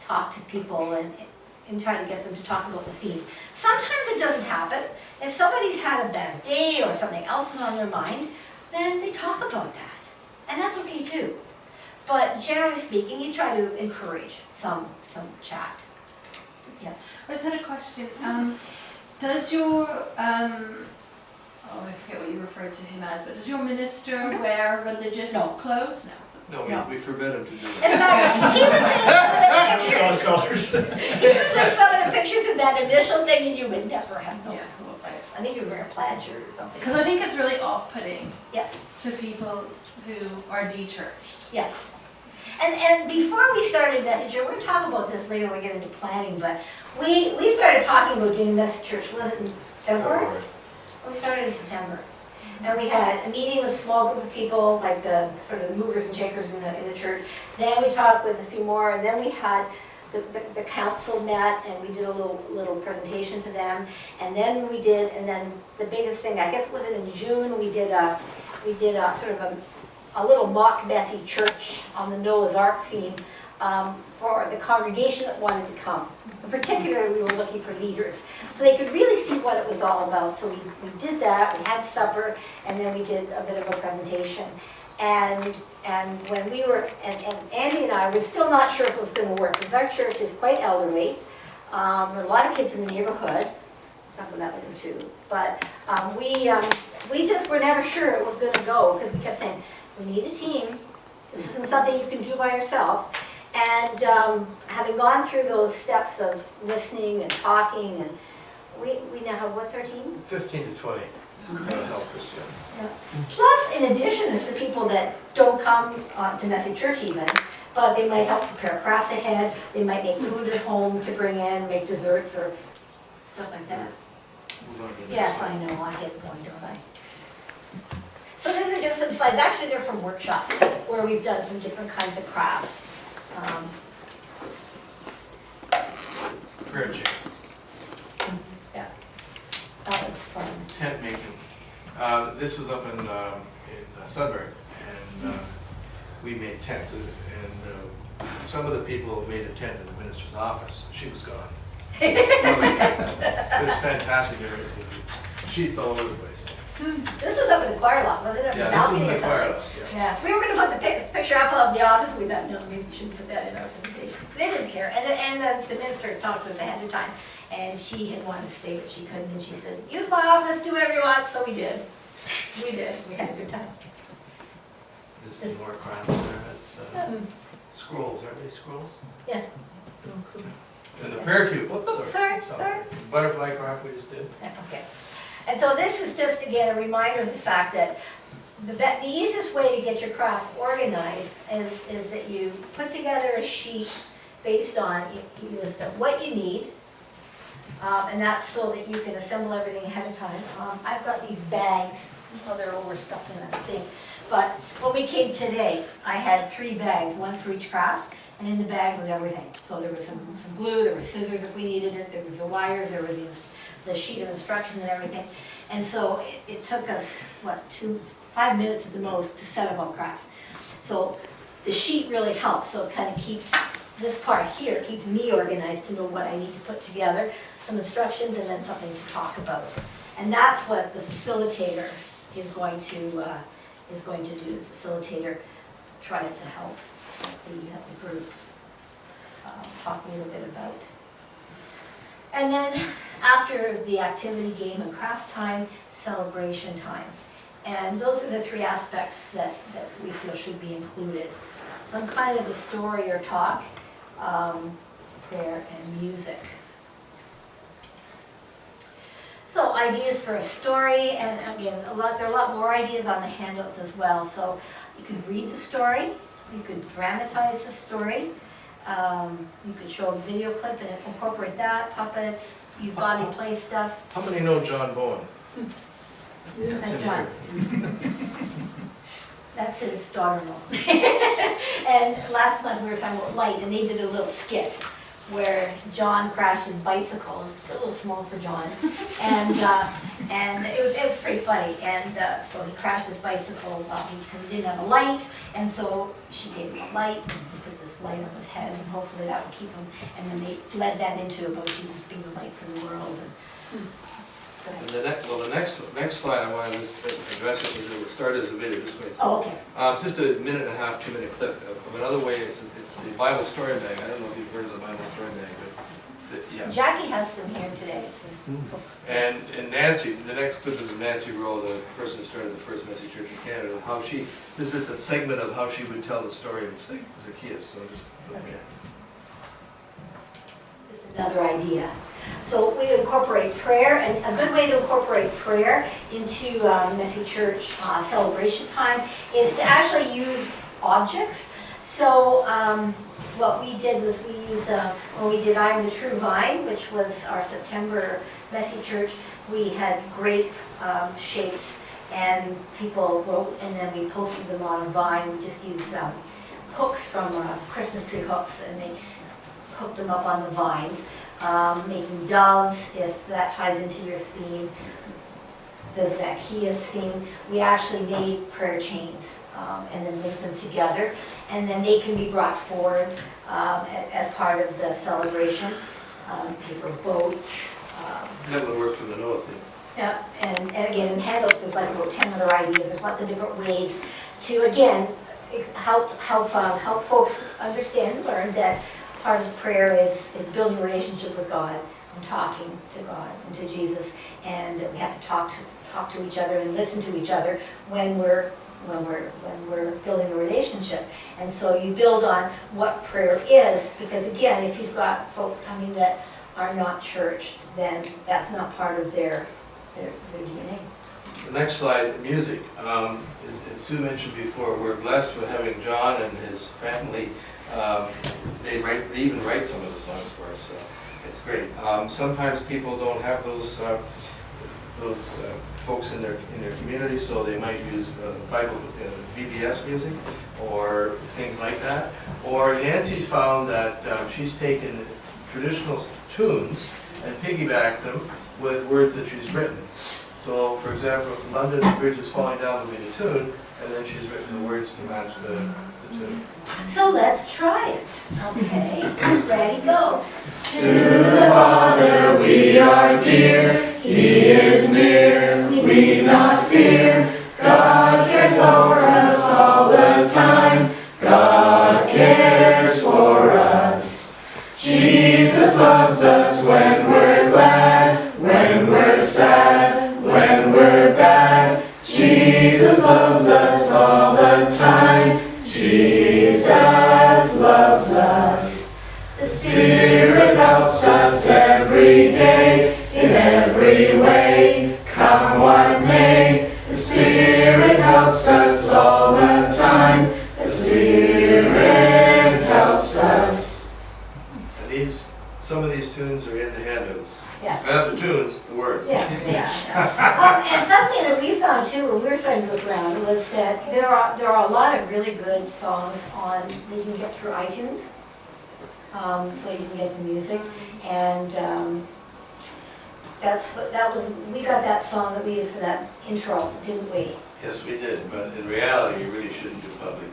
talk to people and try to get them to talk about the theme. Sometimes it doesn't happen. If somebody's had a bad day or something else is on their mind, then they talk about that. And that's okay too. But generally speaking, you try to encourage some chat. Yes? I just had a question. Does your, I forget what you referred to him as, but does your minister wear religious clothes? No, No. we forbid him to do In that. fact, he was in some of the pictures. Colors. He was in some of the pictures of that initial thing, and you would never have known. Yeah. I think you were wearing a plaid shirt or something. Because I think it's really off-putting Yes, to people who are de-churched. yes. And before we started Messenger, we're going to talk about this later when we get into planning, but we started talking about doing Messenger Church, was it in February? We started in September. And we had a meeting with a small group of people, like the sort of movers and shakers in the church. Then we talked with a few more, and then we had the council met, and we did a little presentation to them. And then the biggest thing, I guess, was it in June, we did a sort of a little mock Messsy church on the Noah's Ark theme for the congregation that wanted to come. In particular, we were looking for leaders, so they could really see what it was all about. So we did that, we had supper, and then we did a bit of a presentation. And when we were, and Andy and I were still not sure if it was going to work, because our church is quite elderly. There are a lot of kids in the neighborhood. Talk about that later too. But we just were never sure it was going to go, because we kept saying, we need a team. This isn't something you can do by yourself. And having gone through those steps of listening and talking, and we now have, what's our team? 15 to 20. Yeah. Plus, in addition, there's the people that don't come to Messsy Church even, but they might help prepare crafts ahead, they might make food at home to bring in, make desserts or stuff like that. Yes, I know, I get going, don't I? So these are just some slides, actually they're from workshops where we've done some different kinds of crafts. Prayer chair. Yeah, that was fun. Tent making. This was up in Sudbury, and we made tents, and some of the people made a tent in the minister's office. She was gone. It was fantastic. There were sheets all over the place. This was up in the choir loft, wasn't it? Yeah, this was Balcony in or the choir something? loft, yeah. Yeah, we were going to put the picture up of the office. We thought, no, maybe we shouldn't put that in our presentation. They didn't care. And the minister talked to us ahead of time, and she had wanted to stay, but she couldn't. And she said, use my office, do whatever you want. So we did. We did. We had a good time. There's some more crafts there. That's scrolls. Are they scrolls? Yeah. And the prayer cube. Oops, Sorry. Butterfly craft we just did. Yeah, okay. And so this is just, again, a reminder of the fact that the easiest way to get your crafts organized is that you put together a sheet based on, you list out what you need, and that's so that you can assemble everything ahead of time. I've got these bags, well, they're overstuffed in that thing, but when we came today, I had 3 bags, one for each craft, and in the bag was everything. So there was some glue, there was scissors if we needed it, there was the wires, there was the sheet of instructions and everything. And so it took us, what, 5 minutes at the most to set up all crafts. So the sheet really helps, so it kind of keeps, this part here keeps me organized to know what I need to put together, some instructions, and then something to talk about. And that's what the facilitator is going to do. The facilitator tries to help the group talk a little bit about. And then after the activity, game, and craft time, celebration time. And those are the 3 aspects that we feel should be included. Some kind of a story or talk, prayer, and music. So ideas for a story, and again, there are a lot more ideas on the handouts as well. So you could read the story, you could dramatize the story, you could show a video clip and incorporate that, puppets, you've got to play stuff. How many know John Bowen? That's John. That's his daughter-in-law. And last month we were talking about light, and they did a little skit where John crashed his bicycle. It's a little small for John, and it was pretty funny. And so he crashed his bicycle because he didn't have a light, and so she gave him a light. And he put this light on his head, and hopefully that would keep him. And then they led that into about Jesus being the light for the world. And the next slide I wanted to address it was, it started as a video. This way. Oh, okay. Just a 1.5 minute, 2-minute clip of another way. It's the Bible story bag. I don't know if you've heard of the Bible story bag, but yeah. Jackie has some here today. It's this book. And Nancy, the next clip is of Nancy Rowe, the person who started the first Messsy Church in Canada. How she, this is a segment of how she would tell the story of Zacchaeus. So just okay. Just another idea. So we incorporate prayer, and a good way to incorporate prayer into Messsy Church celebration time is to actually use objects. So what we did was we used, when we did I'm the True Vine, which was our September Messsy Church, we had grape shapes, and people wrote, and then we posted them on a vine. We just used hooks from Christmas tree hooks, and they hooked them up on the vines. Making doves, if that ties into your theme, the Zacchaeus theme. We actually made prayer chains and then linked them together, and then they can be brought forward as part of the celebration. Paper boats. That would work for the Noah theme. Yeah, and again, in handouts, there's like about 10 other ideas. There's lots of different ways to, again, help folks understand and learn that part of prayer is building a relationship with God and talking to God and to Jesus, and that we have to talk to each other and listen to each other when we're building a relationship. And so you build on what prayer is, because again, if you've got folks coming that are not churched, then that's not part of their DNA. The next slide, music. As Sue mentioned before, we're blessed with having John and his family. They even write some of the songs for us, so it's great. Sometimes people don't have those folks in their community, so they might use Bible VBS music or things like that. Or Nancy's found that she's taken traditional tunes and piggybacked them with words that she's written. So, for example, London Bridge is Falling Down will be the tune, and then she's written the words to match the tune. So let's try it. Okay, ready, go. To the Father we are dear, He is near, we need not fear. God cares for us all the time, God cares for us. Jesus loves us when we're glad, when we're sad, when we're bad. Jesus loves us all the time, Jesus loves us. The Spirit helps us every day, in every way, come what may. The Spirit helps us got the tunes, the words. Yeah. And something that we found too, when we were starting to look around, was that there are a lot of really good songs that you can get through iTunes. So you can get the music, and we got that song that we used for that intro, didn't we? Yes, we did, but in reality, you really shouldn't do public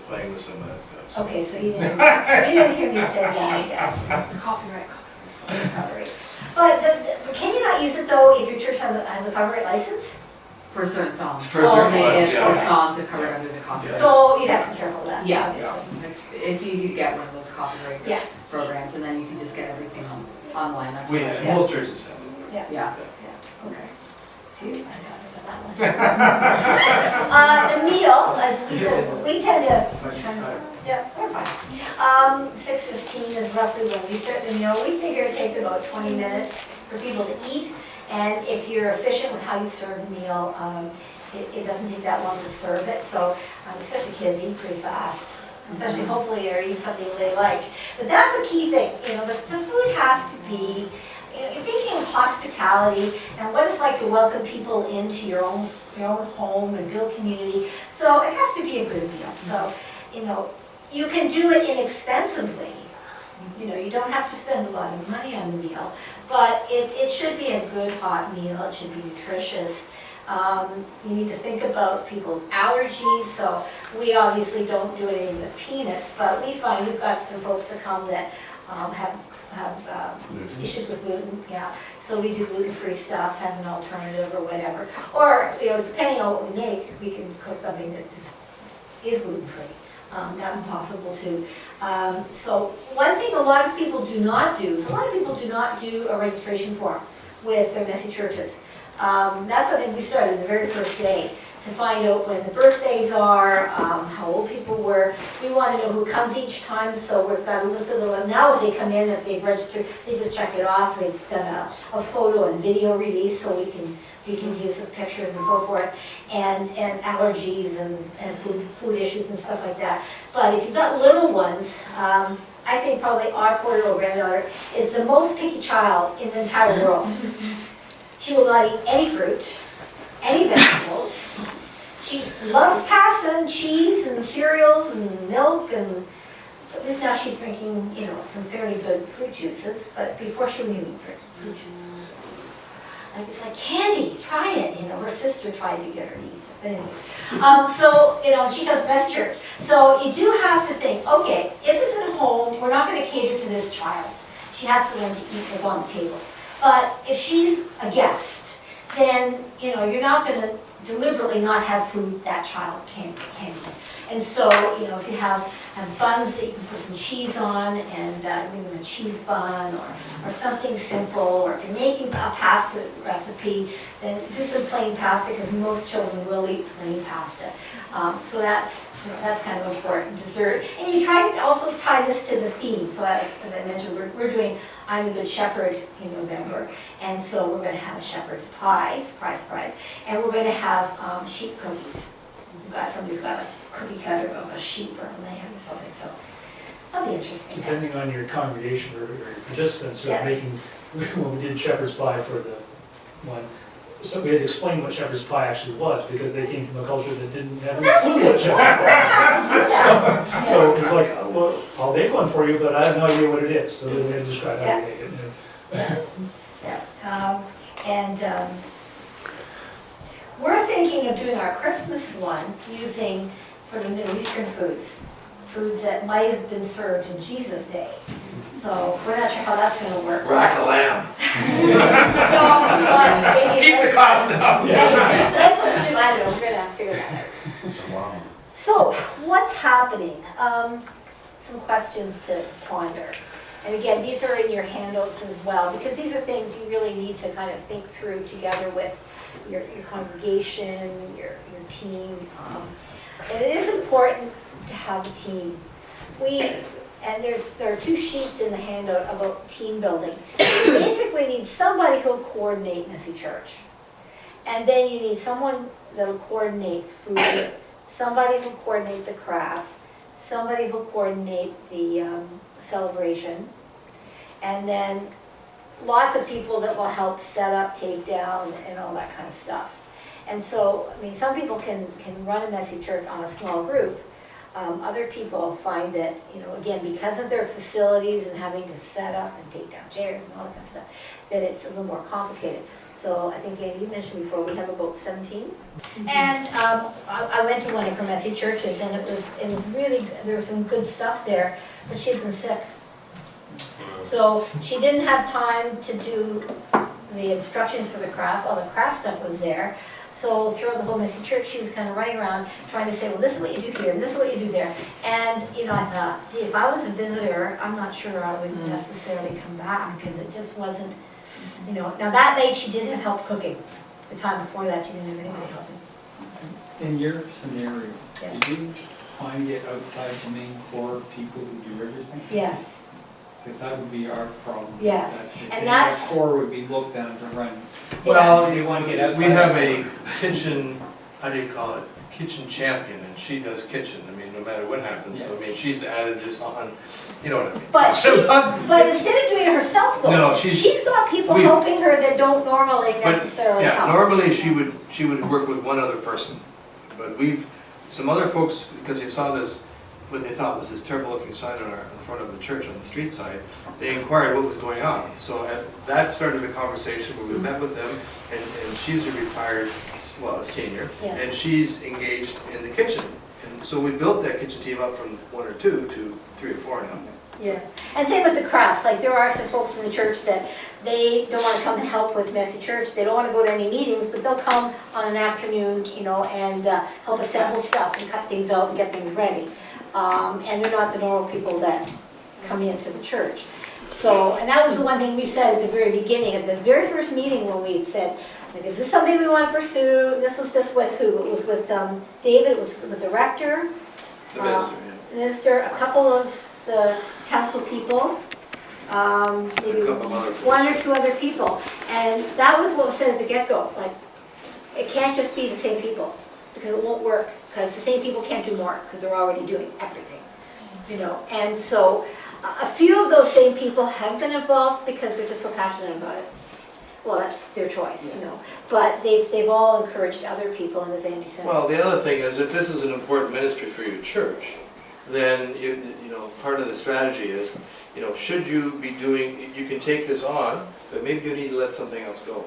playing with some of that stuff. So. Okay, so you didn't hear me say that, I guess. Copyright. Copyright. But can you not use it though if your church has a copyright license? For certain songs. For certain Only ones, if yeah. the songs are covered under the copyright. So you'd have to be careful of that. Yeah. obviously. It's easy to get one of those copyright Yeah. programs, and then you can just get everything online. That's We right. most churches have it. Yeah. Okay. Phew, I got that one. The meal, as we said, we tend to, yeah, we're fine. 6:15 is roughly when we start the meal. We figure it takes about 20 minutes for people to eat. And if you're efficient with how you serve the meal, it doesn't take that long to serve it. So, especially kids eat pretty fast. Especially, hopefully, they're eating something they like. But that's a key thing. You know, the food has to be. You're thinking of hospitality and what it's like to welcome people into your own home and build community. So it has to be a good meal. So, you know, you can do it inexpensively. You know, you don't have to spend a lot of money on the meal, but it should be a good hot meal. It should be nutritious. You need to think about people's allergies. So we obviously don't do anything with peanuts, but we find we've got some folks that come that have issues with gluten, yeah. So we do gluten-free stuff, have an alternative or whatever. Or, you know, depending on what we make, we can cook something that just is gluten-free. That's possible too. So one thing a lot of people do not do, a registration form with their Messsy churches. That's something we started the very first day, to find out when the birthdays are, how old people were. We want to know who comes each time, so we've got a list of them. Now as they come in, if they've registered, they just check it off. They've done a photo and video release, so we can use the pictures and so forth, and allergies and food issues and stuff like that. But if you've got little ones, I think probably our 4-year-old granddaughter is the most picky child in the entire world. She will not eat any fruit, any vegetables. She loves pasta and cheese and cereals and milk, and now she's drinking, you know, some fairly good fruit juices, but before she wouldn't even drink fruit juices. Like, it's like candy, try it. You know, her sister tried to get her to eat it. But anyway, so, you know, she comes to Messsy Church. So you do have to think, okay, if it's at home, we're not going to cater to this child. She has to learn to eat what's on the table. But if she's a guest, then, you know, you're not going to deliberately not have food that child can eat. And so, you know, if you have buns that you can put some cheese on, and maybe a cheese bun or something simple, or if you're making a pasta recipe, then do some plain pasta, because most children will eat plain pasta. So that's kind of important. Dessert. And you try to also tie this to the theme. So as I mentioned, we're doing I'm a Good Shepherd in November, and so we're going to have a shepherd's pie, surprise, surprise, and we're going to have sheep cookies. Somebody's got a cookie cutter of a sheep or a lamb or something, so that'll be interesting. Depending on your congregation or your participants, so Yes. making, when we did shepherd's pie for the one, so we had to explain what shepherd's pie actually was, because they came from a culture that didn't have any clue what shepherd's pie was. So it was like, oh, well, I'll make one for you, but I have no idea what it is, so then we had to describe how to make it. Yeah. We're thinking of doing our Christmas one using sort of Middle Eastern foods that might have been served in Jesus' day. So we're not sure how that's going to work. Rack a lamb. No, Keep the cost down. Lentil soup, I don't know, we're going to have to figure that out. So, what's happening? Some questions to ponder. And again, these are in your handouts as well, because these are things you really need to kind of think through together with your congregation, your team. And it is important to have a team. There are 2 sheets in the handout about team building. You basically need somebody who'll coordinate Messsy Church. And then you need someone that'll coordinate food, somebody who'll coordinate the crafts, somebody who'll coordinate the celebration, and then lots of people that will help set up, take down, and all that kind of stuff. And so, I mean, some people can run a Messsy church on a small group. Other people find that, you know, again, because of their facilities and having to set up and take down chairs and all that kind of stuff, that it's a little more complicated. So I think, Annie, you mentioned before, we have about 17. And I went to one of her Messsy churches, and it was really, there was some good stuff there, but she had been sick. So she didn't have time to do the instructions for the crafts. All the craft stuff was there. So throughout the whole Messsy church, she was kind of running around trying to say, well, this is what you do here, and this is what you do there. And, you know, I thought, gee, if I was a visitor, I'm not sure I would necessarily come back, because it just wasn't, you know. Now that night, she did have help cooking. The time before that, she didn't have anybody helping. In your scenario, Yes. did you find it outside the main core of people who do everything? Yes. Because that would be our problem. is Yes. that it's And in that's- the core would be looked at to run. Well, They want to get outside. we have a kitchen, how do you call it, kitchen champion, and she does kitchen, I mean, no matter what happens, so I mean, she's added this on, you know what I mean? But instead of doing it herself, though, No, she's got people we- helping her that don't normally But, necessarily yeah, help. normally she would work with one other person, but some other folks, because they saw this, what they thought was this terrible looking sign in front of the church on the street side, they inquired what was going on. So that started a conversation where we met with them, and she's a retired, well, a senior, Yeah. and she's engaged in the kitchen. And so we built that kitchen team up from 1 or 2 to 3 or 4 now. Yeah, and same with the crafts, like there are some folks in the church that they don't want to come and help with Messsy church, they don't want to go to any meetings, but they'll come on an afternoon, you know, and help assemble stuff and cut things out and get things ready. And they're not the normal people that come into the church. So, and that was the one thing we said at the very beginning, at the very first meeting when we said, like, is this something we want to pursue? This was just with who? It was with David, it was with the rector. The minister, Minister, a couple of the council people, maybe A couple other folks. 1 or 2 other people. And that was what was said at the get-go, like, it can't just be the same people, because it won't work, because the same people can't do more, because they're already doing everything, you know. And so, a few of those same people have been involved because they're just so passionate about it. Well, that's their choice, you know. But they've all encouraged other people, and as Andy said. Well, the other thing is, if this is an important ministry for your church, then you know, part of the strategy is, you know, should you be doing, you can take this on, but maybe you need to let something else go.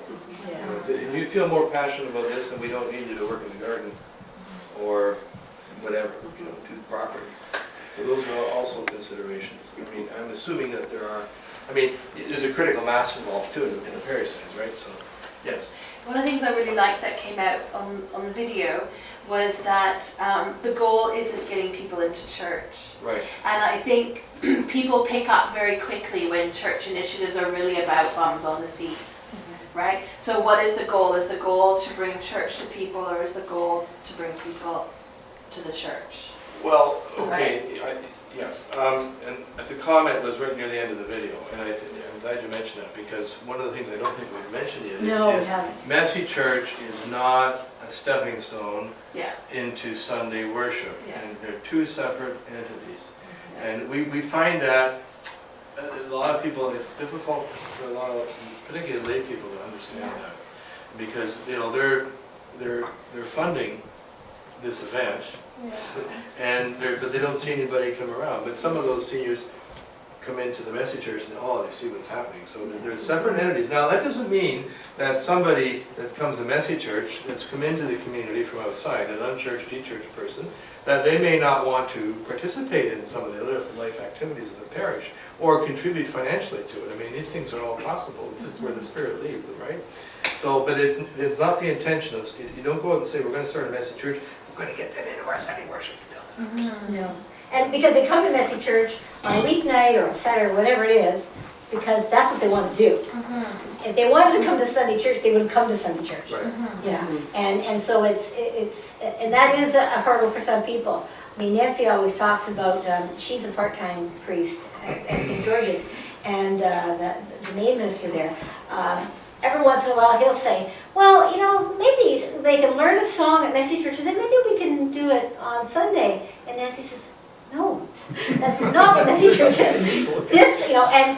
Yeah. You know, if you feel more passionate about this, then we don't need you to work in the garden or whatever, you know, do the property. So those are also considerations. I mean, I'm assuming that there are, I mean, there's a critical mass involved too in the parish size, right? So, yes. One of the things I really liked that came out on the video was that the goal isn't getting people into church. Right. And I think people pick up very quickly when church initiatives are really about bums on the seats, right? So what is the goal? Is the goal to bring church to people, or is the goal to bring people to the church? Well, okay, yes. And the comment was right near the end of the video, and I'm glad you mentioned that, because one of the things I don't think we've mentioned yet No, we is haven't. Messsy Church is not a stepping stone Yeah. into Sunday worship, Yeah. and they're 2 separate entities. And we find that a lot of people, it's difficult for a lot of, particularly lay people, to understand that, because, you know, they're funding this event, and but they don't see anybody come around. But some of those seniors come into the Messsy church and they see what's happening. So they're separate entities. Now that doesn't mean that somebody that comes to Messsy church that's come into the community from outside, an unchurched, de-churched person, that they may not want to participate in some of the other life activities of the parish or contribute financially to it. I mean, these things are all possible. It's just where the Spirit leads them, right? So, but it's not the intention of, you don't go out and say, we're going to start a Messsy church, we're going to get them into our Sunday worship building. No. And because they come to Messsy church on a weeknight or a Saturday or whatever it is, because that's what they want to do. If they wanted to come to Sunday church, they would have come to Sunday church. Right. Yeah, and so it's and that is a hurdle for some people. I mean, Nancy always talks about, she's a part-time priest at St. George's, and the main minister there, every once in a while he'll say, well, you know, maybe they can learn a song at Messsy church, and then maybe we can do it on Sunday. And Nancy says, No, that's not what Messsy Church is. This, you know, and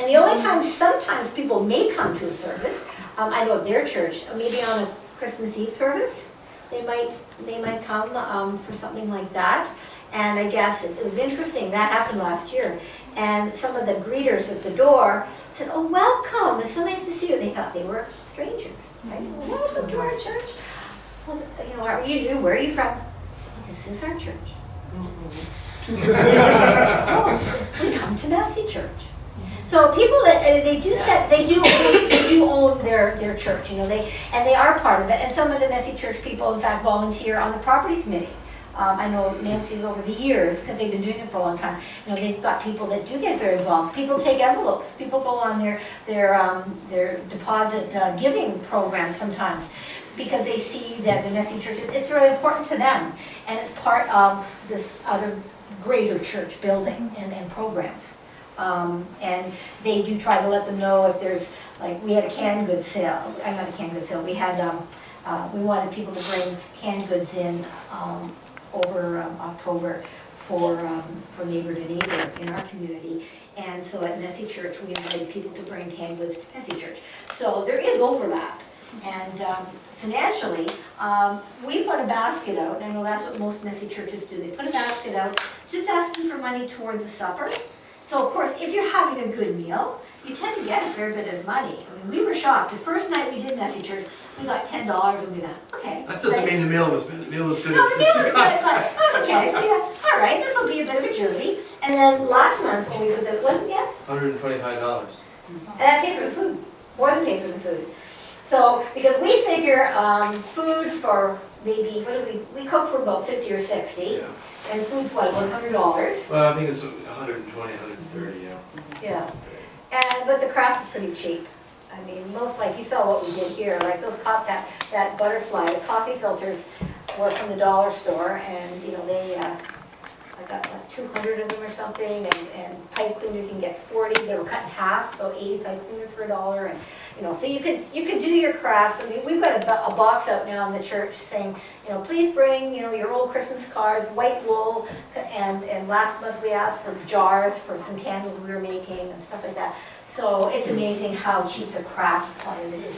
the only time sometimes people may come to a service, I know at their church, maybe on a Christmas Eve service, they might come for something like that. And I guess it was interesting, that happened last year. And some of the greeters at the door said, "Oh, welcome, it's so nice to see you." They thought they were strangers, right? "Welcome to our church." "Well, you know, how are you? Where are you from?" "This is our church." "Oh, we come to Messsy Church." So people that they do own their church, you know, they are part of it. And some of the Messsy Church people, in fact, volunteer on the property committee. I know Nancy's over the years, because they've been doing it for a long time. You know, they've got people that do get very involved. People take envelopes. People go on their deposit giving program sometimes, because they see that the Messsy Church, it's really important to them, and it's part of this other greater church building and programs. And they do try to let them know if there's, like, we had a canned goods sale, not a canned goods sale, we had, we wanted people to bring canned goods in over October for neighbor to neighbor in our community. And so at Messsy Church, we invited people to bring canned goods to Messsy Church. So there is overlap. And financially, we put a basket out, and I know that's what most Messsy churches do. They put a basket out, just asking for money toward the supper. So of course, if you're having a good meal, you tend to get a fair bit of money. I mean, we were shocked. The first night we did Messsy Church, we got $10, and we thought, okay. That doesn't mean the meal was bad, the meal was good. No, the meal was good, but that's okay. So we thought, all right, this will be a bit of a journey. And then last month, when we put the, what did we get? $125. And that paid for the food, more than paid for the food. So, because we figure food for maybe, what do we cook for about 50 or 60, Yeah. and food's what, $100? Well, I think it's 120, 130, yeah. Yeah. But the crafts are pretty cheap. I mean, most, like you saw what we did here, like those that butterfly, the coffee filters were from the dollar store, and you know, I got like 200 of them or something, and pipe cleaners you can get 40, they were cut in half, so 80 pipe cleaners for $1, and you know, so you could do your crafts. I mean, we've got a box out now in the church saying, you know, please bring, you know, your old Christmas cards, white wool, and last month we asked for jars for some candles we were making and stuff like that. So it's amazing how cheap the craft part of it is.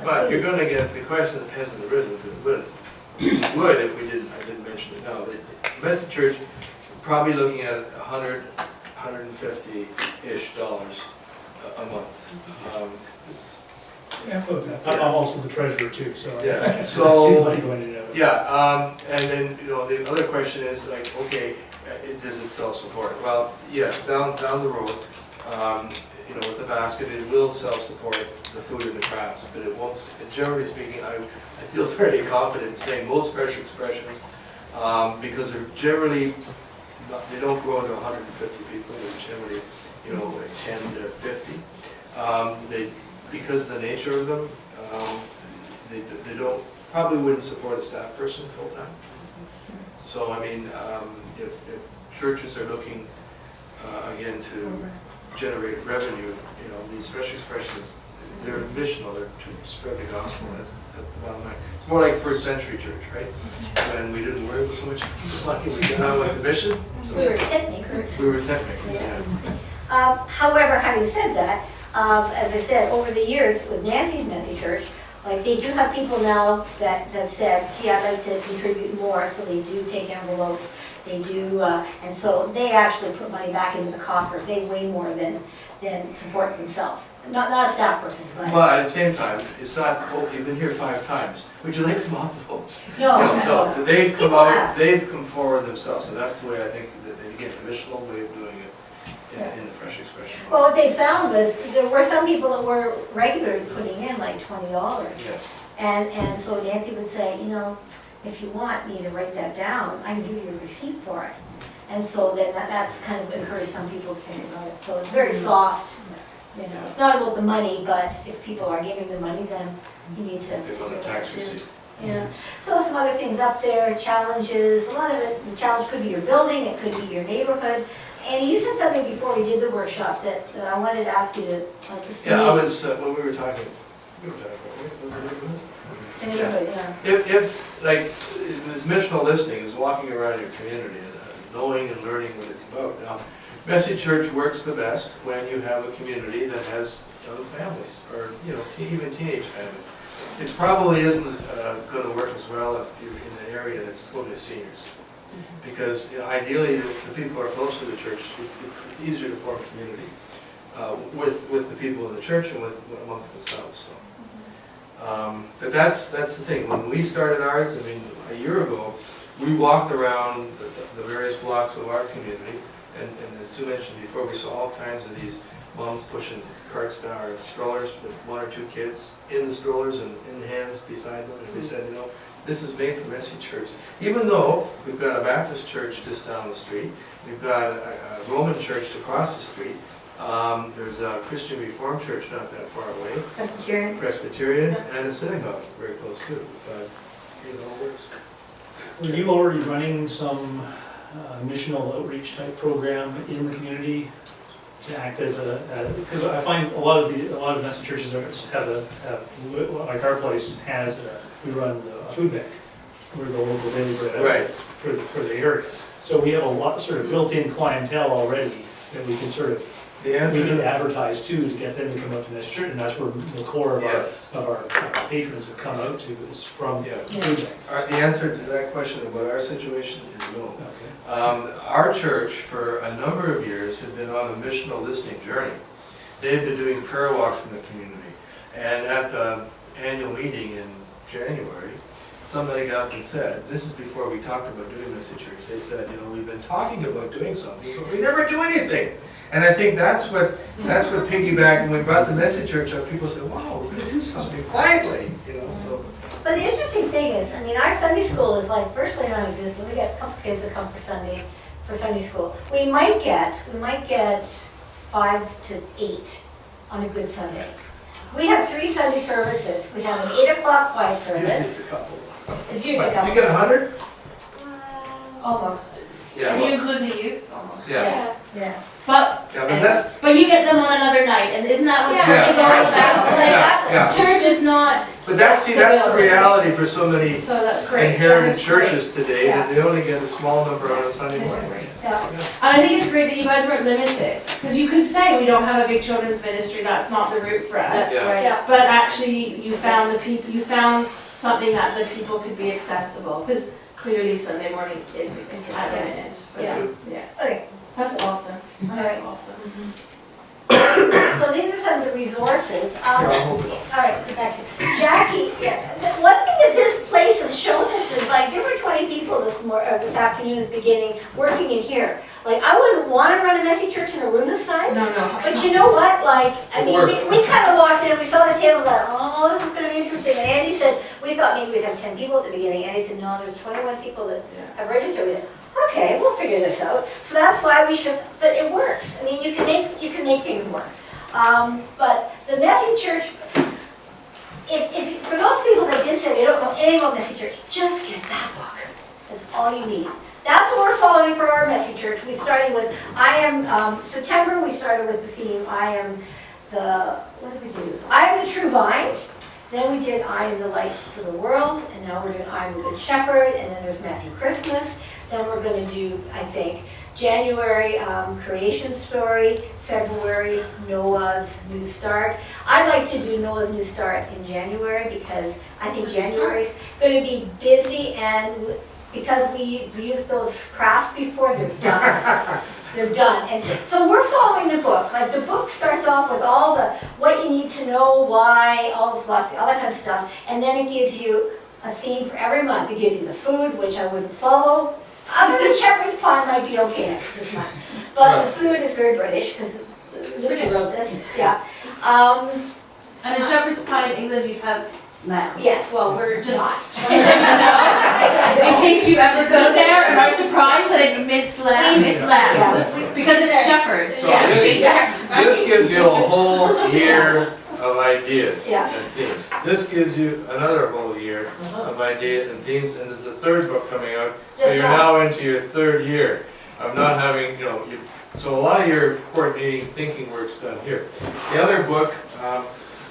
But you're gonna get, the question that hasn't arisen, would if we didn't, I didn't mention it now, the Messsy Church, probably looking at $100, $150-ish a month. Yeah, I'm also the treasurer too, so Yeah, I can see so- the money going in and out. Yeah, and then, you know, the other question is like, okay, does it self-support? Well, yes, down the road, you know, with the basket, it will self-support the food and the crafts, but it won't, generally speaking, I feel fairly confident in saying most fresh expressions, because they're generally, they don't grow into 150 people, they're generally, you know, like 10 to 50. Because of the nature of them, they don't, probably wouldn't support a staff person full-time. So, I mean, if churches are looking, again, to generate revenue, you know, these fresh expressions, they're missional, they're to spread the gospel, that's the bottom line. It's more like first century church, right? When we didn't worry about so much money, we got on with the mission. So We were tent makers. we were tent makers, yeah. However, having said that, as I said, over the years with Nancy's Messsy Church, like they do have people now that said, gee, I'd like to contribute more, so they do take envelopes, they do, and so they actually put money back into the coffers. They way more than support themselves. Not a staff person, but. But at the same time, it's not, oh, you've been here 5 times, would you like some envelopes? No. They've come People out, ask. they've come forward themselves, and that's the way I think that, again, the missional way of doing it in the fresh expression. Well, what they found was there were some people that were regularly putting in like $20. Yes. And so Nancy would say, you know, if you want me to write that down, I can give you a receipt for it. And so then that's kind of encouraged some people to think about it. So it's very soft, you know, it's not about the money, but if people are giving the money, then you need to. It's on the tax do it too. receipt. Yeah, so some other things up there, challenges, a lot of it, the challenge could be your building, it could be your neighborhood. And you said something before we did the workshop that I wanted to ask you to, just. Yeah, I was, when we were talking about, The neighborhood, yeah. If like, this missional listening is walking around your community, and knowing and learning what it's about. Now, Messsy Church works the best when you have a community that has young families, or, you know, even teenage families. It probably isn't going to work as well if you're in an area that's totally seniors. Because, you know, ideally, if the people are close to the church, it's easier to form a community with the people in the church and amongst themselves. So. But that's the thing. When we started ours, I mean, a year ago, we walked around the various blocks of our community, and as Sue mentioned before, we saw all kinds of these moms pushing carts down, or strollers with 1 or 2 kids in the strollers and in hands beside them. And we said, you know, this is made for Messsy Church. Even though we've got a Baptist church just down the street, we've got a Roman church across the street, there's a Christian Reformed church not that far away, Presbyterian, and a synagogue very close too. But it all works. Were you already running some missional outreach type program in the community to act as because I find a lot of Messsy churches like our place has, we run a food bank. We're the local daily bread Right. for the area. So we have a lot sort of built-in clientele already that we can sort of, we can advertise to get them to come out to Messsy Church, and that's where the core of our patrons have come out to is from food bank. The answer to that question about our situation is no. Okay. Our church, for a number of years, had been on a missional listening journey. They had been doing prayer walks in the community. And at the annual meeting in January, somebody got up and said, this is before we talked about doing Messsy Church, they said, you know, we've been talking about doing something, but we never do anything. And I think that's what piggybacked, when we brought the Messsy Church up, people said, wow, we're going to do something finally, you know, so. But the interesting thing is, I mean, our Sunday school is like virtually non-existent. We get a couple kids that come for Sunday school. We might get 5 to 8 on a good Sunday. We have 3 Sunday services. We have an 8 o'clock quiet service. Usually it's a couple. It's usually a couple. You get 100? Almost. Yeah. If you include the youth, almost. Yeah. Yeah. But But you get them on another night, and isn't that what church is all about? Yeah. Church is not. But that's the reality for so many So that's great. inherited That's churches great. today, that they only get a small number on a Sunday morning. Yeah. And I think it's great that you guys weren't limited, because you could say we don't have a big children's ministry. That's not the route for us. That's right. Yeah. But actually, you found something that the people could be accessible, because clearly Sunday morning is inconvenient for them. Yeah. Okay. That's awesome. That's Alright. awesome. So these are some of the resources. All right, get back to Jackie. One thing that this place has shown us is like there were 20 people this afternoon at the beginning working in here. Like I wouldn't want to run a Messsy church in a room this size. No. But you know what? Like I mean, we kind of walked in, we saw the tables, like, oh, this is going to be interesting. And Andy said we thought maybe we'd have 10 people at the beginning. Andy said no, there's 21 people that have registered with it. Okay, we'll figure this out. So that's why we should. But it works. I mean, you can make things work. But the Messsy Church, if for those people that did say they don't know anything about Messsy Church, just get that book. That's all you need. That's what we're following for our Messsy Church. We started with, September we started with the theme, what did we do? I am the true vine. Then we did I am the light for the world, and now we're doing I am the good shepherd, and then there's Messsy Christmas. Then we're going to do, I think, January, creation story, February, Noah's new start. I'd like to do Noah's new start in January because I think January is going to be busy, and because we've used those crafts before, they're done. They're done. And so we're following the book. Like the book starts off with all the, what you need to know, why, all the philosophy, all that kind of stuff, and then it gives you a theme for every month. It gives you the food, which I wouldn't follow. Other than shepherd's pie might be okay this month. But the food is very British, because Lucy wrote this. Yeah. And in shepherd's pie in England, you have lamb. Yes, well, we're just not. In case you ever go there, am I surprised that it's minced lamb? It's lamb. Yeah. Because it's shepherds. So Yes. this gives you a whole year of ideas Yeah. and themes. This gives you another whole year of ideas and themes, and there's a third book coming out. So This you're month. now into your 3rd year of not having, so a lot of your coordinating thinking work's done here. The other book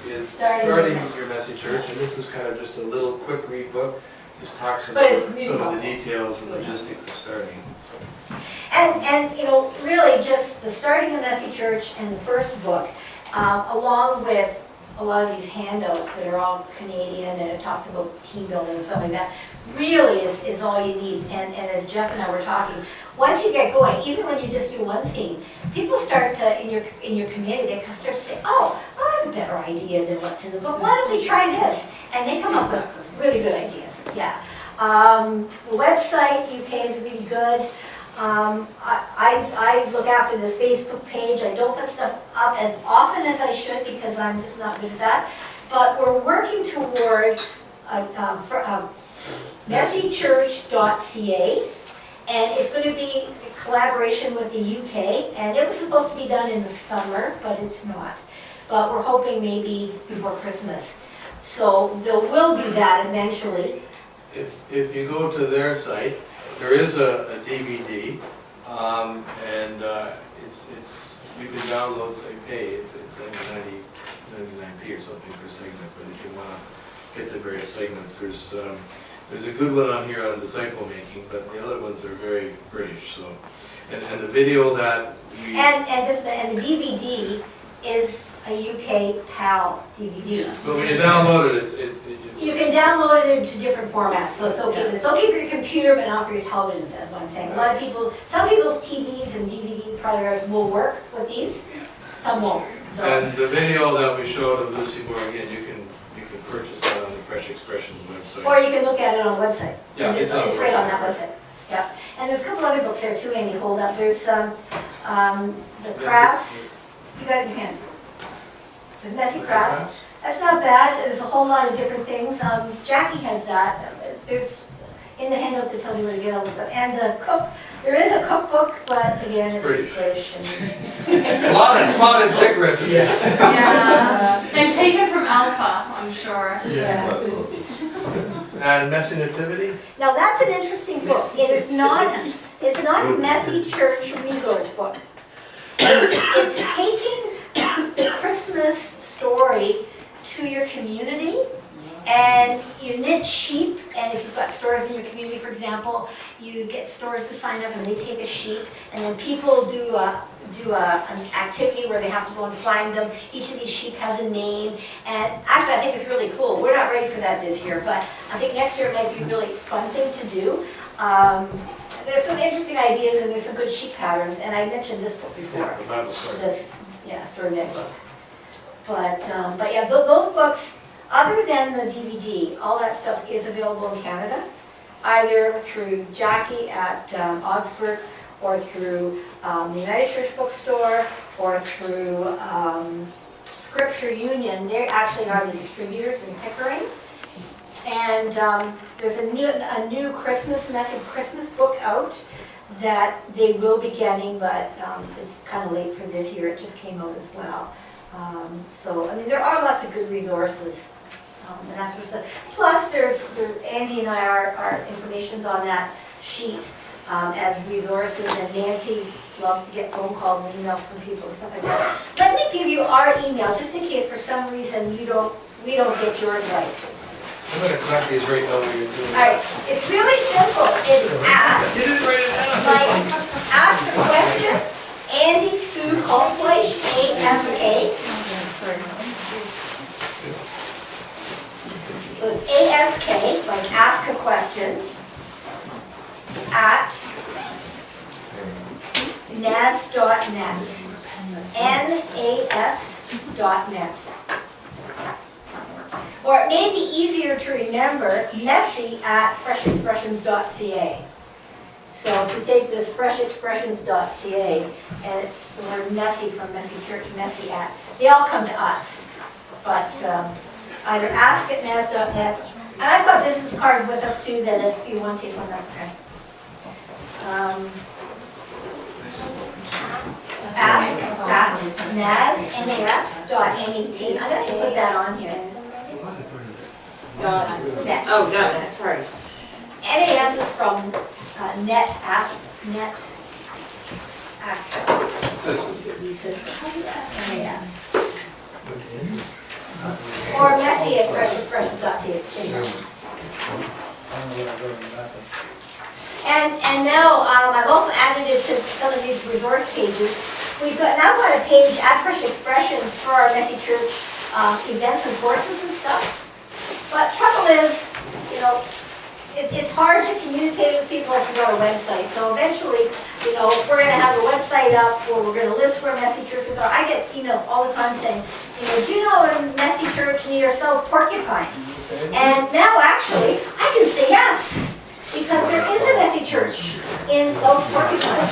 is Starting Your Messsy Church, and this is kind of just a little quick read book. Just talks about some of the details and logistics of starting. So. And, you know, really just the starting of Messsy Church and the first book, along with a lot of these handouts that are all Canadian and it talks about team building and stuff like that, really is all you need. And as Jeff and I were talking, once you get going, even when you just do one thing, people start to, in your community, they start to say, oh, I have a better idea than what's in the book. Why don't we try this? And they come up with really good ideas, yeah. The website, UK, is really good. I look after this Facebook page. I don't put stuff up as often as I should because I'm just not good at that. But we're working toward messychurch.ca, and it's going to be a collaboration with the UK, and it was supposed to be done in the summer, but it's not. But we're hoping maybe before Christmas. So there will be that eventually. If you go to their site, there is a DVD, and it's you can download, say, pay. It's like 99p or something per segment. But if you want to get the various segments, there's a good one on here on disciple making, but the other ones are very British. So, and the video that we And the DVD is a UK PAL DVD. But when you download it, You can download it into different formats, so it's okay. But it's okay for your computer, but not for your television, that's what I'm saying. A lot of people, some people's TVs and DVD players will work with these, some won't. So. And the video that we showed of Lucy Moore, again, you can purchase that on the Fresh Expressions website. Or you can look at it on the website. Yeah, it's right on that website. Yeah, and there's a couple other books there too, Amy, hold up. There's the crafts, you got it in your hand. There's Messsy Crafts. That's not bad. There's a whole lot of different things. Jackie has that. There's in the handouts it tells you where to get all the stuff. And the there is a cookbook, but again, it's British. A lot of spotted tick recipes. Yeah, they're taken from Alpha, I'm sure. Yeah. And Messy Nativity? Now that's an interesting book. It's not a Messsy Church resource book. It's taking the Christmas story to your community, and you knit sheep, and if you've got stores in your community, for example, you get stores to sign up and they take a sheep, and then people do an activity where they have to go and find them. Each of these sheep has a name, and actually I think it's really cool. We're not ready for that this year, but I think next year it might be a really fun thing to do. There's some interesting ideas and there's some good sheep patterns, and I mentioned this book before. Yeah, the Bible story. Story Net book. But yeah, those books, other than the DVD, all that stuff is available in Canada, either through Jackie at Augsburg, or through the United Church Bookstore, or through Scripture Union. They actually are the distributors in Pickering. And there's a new Messsy Christmas book out that they will be getting, but it's kind of late for this year. It just came out as well. So, I mean, there are lots of good resources and that sort of stuff. Plus, there's Andy and I, our information's on that sheet as resources, and Nancy loves to get phone calls and emails from people and stuff like that. Let me give you our email, just in case for some reason we don't get yours right. I'm going to collect these right now while you're doing All right, it's really simple. It's ask. You didn't write it down. Like, ask a question. Andy Sue Colfleisch, ASK. So it's ASK, like ask a question, at nas.net. nas.net. Or it may be easier to remember, Messsy at freshexpressions.ca. So if you take this freshexpressions.ca, and it's the word Messsy from Messsy Church, Messsy at, they all come to us. But either ask at nas.net, and I've got business cards with us too, that if you want to take one, that's okay. Ask at nas.net. I'm going to put that on here. Net. Oh, no, sorry. NAS is from net access system. NAS. Or Messsy at freshexpressions.ca. And now, I've also added it to some of these resource pages. We've now got a page at Fresh Expressions for our Messsy Church events and courses and stuff. But trouble is, you know, it's hard to communicate with people if you've got a website. So eventually, you know, we're going to have a website up where we're going to list where Messsy churches are. I get emails all the time saying, you know, do you know a Messsy church near South Porcupine? And now actually, I can say yes. Because there is a Messsy church in South Porcupine,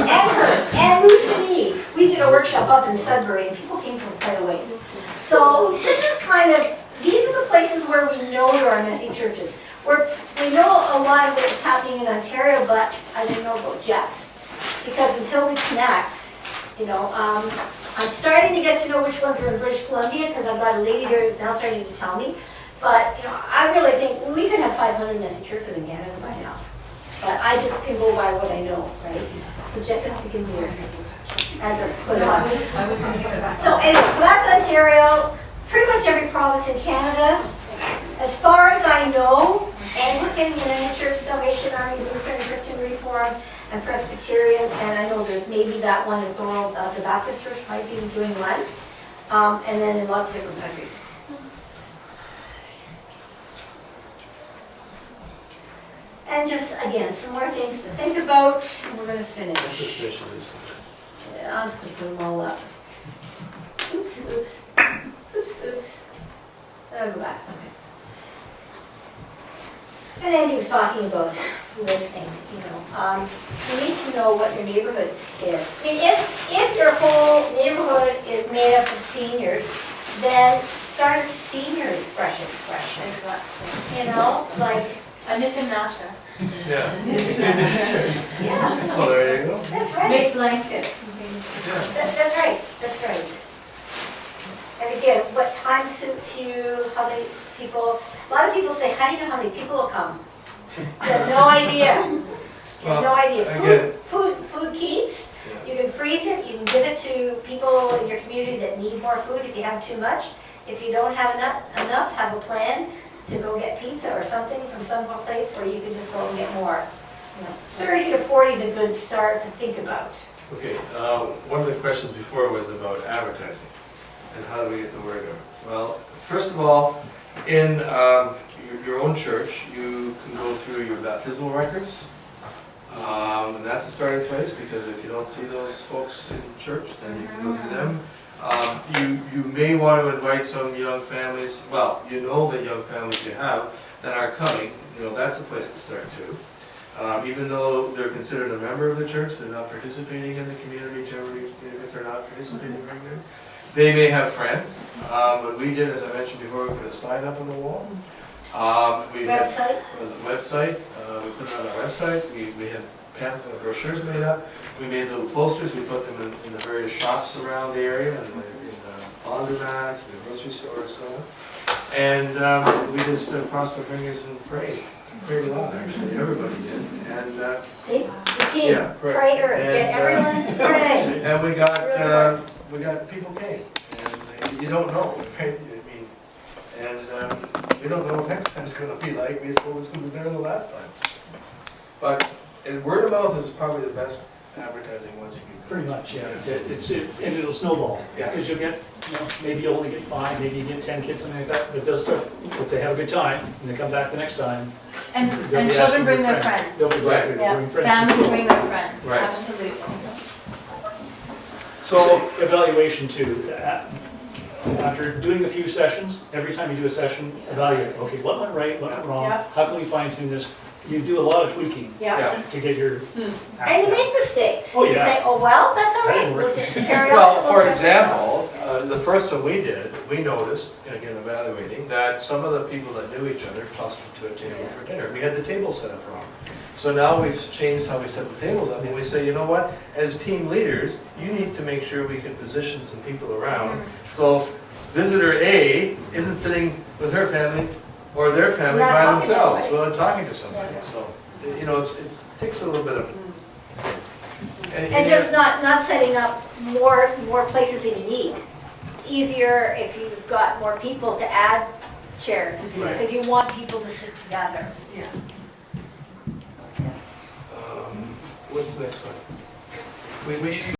Amherst, and Lucini. We did a workshop up in Sudbury, and people came from quite a ways. So this is kind of, these are the places where we know there are Messsy churches. We know a lot of what's happening in Ontario, but I didn't know about Jeff's. Because until we connect, you know, I'm starting to get to know which ones are in British Columbia, because I've got a lady there who's now starting to tell me. But, you know, I really think we could have 500 Messsy churches in Canada by now. But I just can go by what I know, right? So Jeff, you have to give me your address. Put it on. So anyway, so that's Ontario, pretty much every province in Canada. As far as I know, Anglican, United Church, Salvation Army, Lutheran, Christian Reformed, and Presbyterian, and I know there's maybe that one in Thorold, the Baptist Church might be doing one, and then in lots of different countries. And just, again, some more things to think about, and we're going to finish. Yeah, I'm just going to put them all up. Oops, oops, oops, oops. I'll go back. Okay. And then he was talking about listening, you know. You need to know what your neighborhood is. I mean, if your whole neighborhood is made up of seniors, then start a seniors fresh expression. Exactly. You know, like, And it's in Nashville. Yeah. yeah, Well, there you go. that's right. Make blankets. Yeah. That's right, that's right. And again, what time suits you, how many people, a lot of people say, how do you know how many people will come? You have no idea. You have no idea. Again- Food keeps. Yeah. You can freeze it, you can give it to people in your community that need more food if you have too much. If you don't have enough, have a plan to go get pizza or something from some place where you can just go and get more. You know, 30 to 40 is a good start to think about. Okay, one of the questions before was about advertising and how do we get the word out? Well, first of all, in your own church, you can go through your baptismal records. And that's a starting place, because if you don't see those folks in church, then you can go through them. You may want to invite some young families, well, you know that young families you have that are coming, you know, that's a place to start too. Even though they're considered a member of the church, they're not participating in the community generally, if they're not participating regularly. They may have friends. What we did, as I mentioned before, we put a sign up on the wall. We had Website? a website, we put it on our website, we had brochures made up, we made little posters, we put them in the various shops around the area, and in laundromats, the grocery stores, so on. And we just crossed our fingers and prayed a lot, actually, everybody did. And See, the team, yeah, pray earth, get and, everyone to pray. and we got people came, and you don't know, right? I mean, and we don't know what next time's going to be like. We just hope it's going to be better than the last time. But word of mouth is probably the best advertising once you get Pretty much, yeah. And it'll snowball. Yeah. Because you'll get, you know, maybe you only get 5, maybe you get 10 kids, something like that, but they'll start, if they have a good time, and they come back the next time. And they'll be children asking bring for their friends. They'll be Right. bring Yeah. friends. Families bring their friends, Right. absolutely. So evaluation too. After doing a few sessions, every time you do a session, evaluate, okay, what went right, what went wrong, Yeah. how can we fine tune this? You do a lot of tweaking Yeah. to get your. And you make mistakes. Oh, You yeah. say, oh, well, that's all That right, didn't we'll work. just carry on. Well, We'll for try example, the first one we did, we noticed, again evaluating, that some of the people that knew each other clustered to a table for dinner. We had the table set up wrong. So now we've changed how we set the tables up, and we say, you know what, as team leaders, you need to make sure we can position some people around. So visitor A isn't sitting with her family or their family Not by talking to themselves, anybody. well, talking to somebody. So, you know, it takes a little bit of. And just not setting up more places than you need. It's easier if you've got more people to add chairs, Right. because you want people to sit together. Yeah. What's the next one?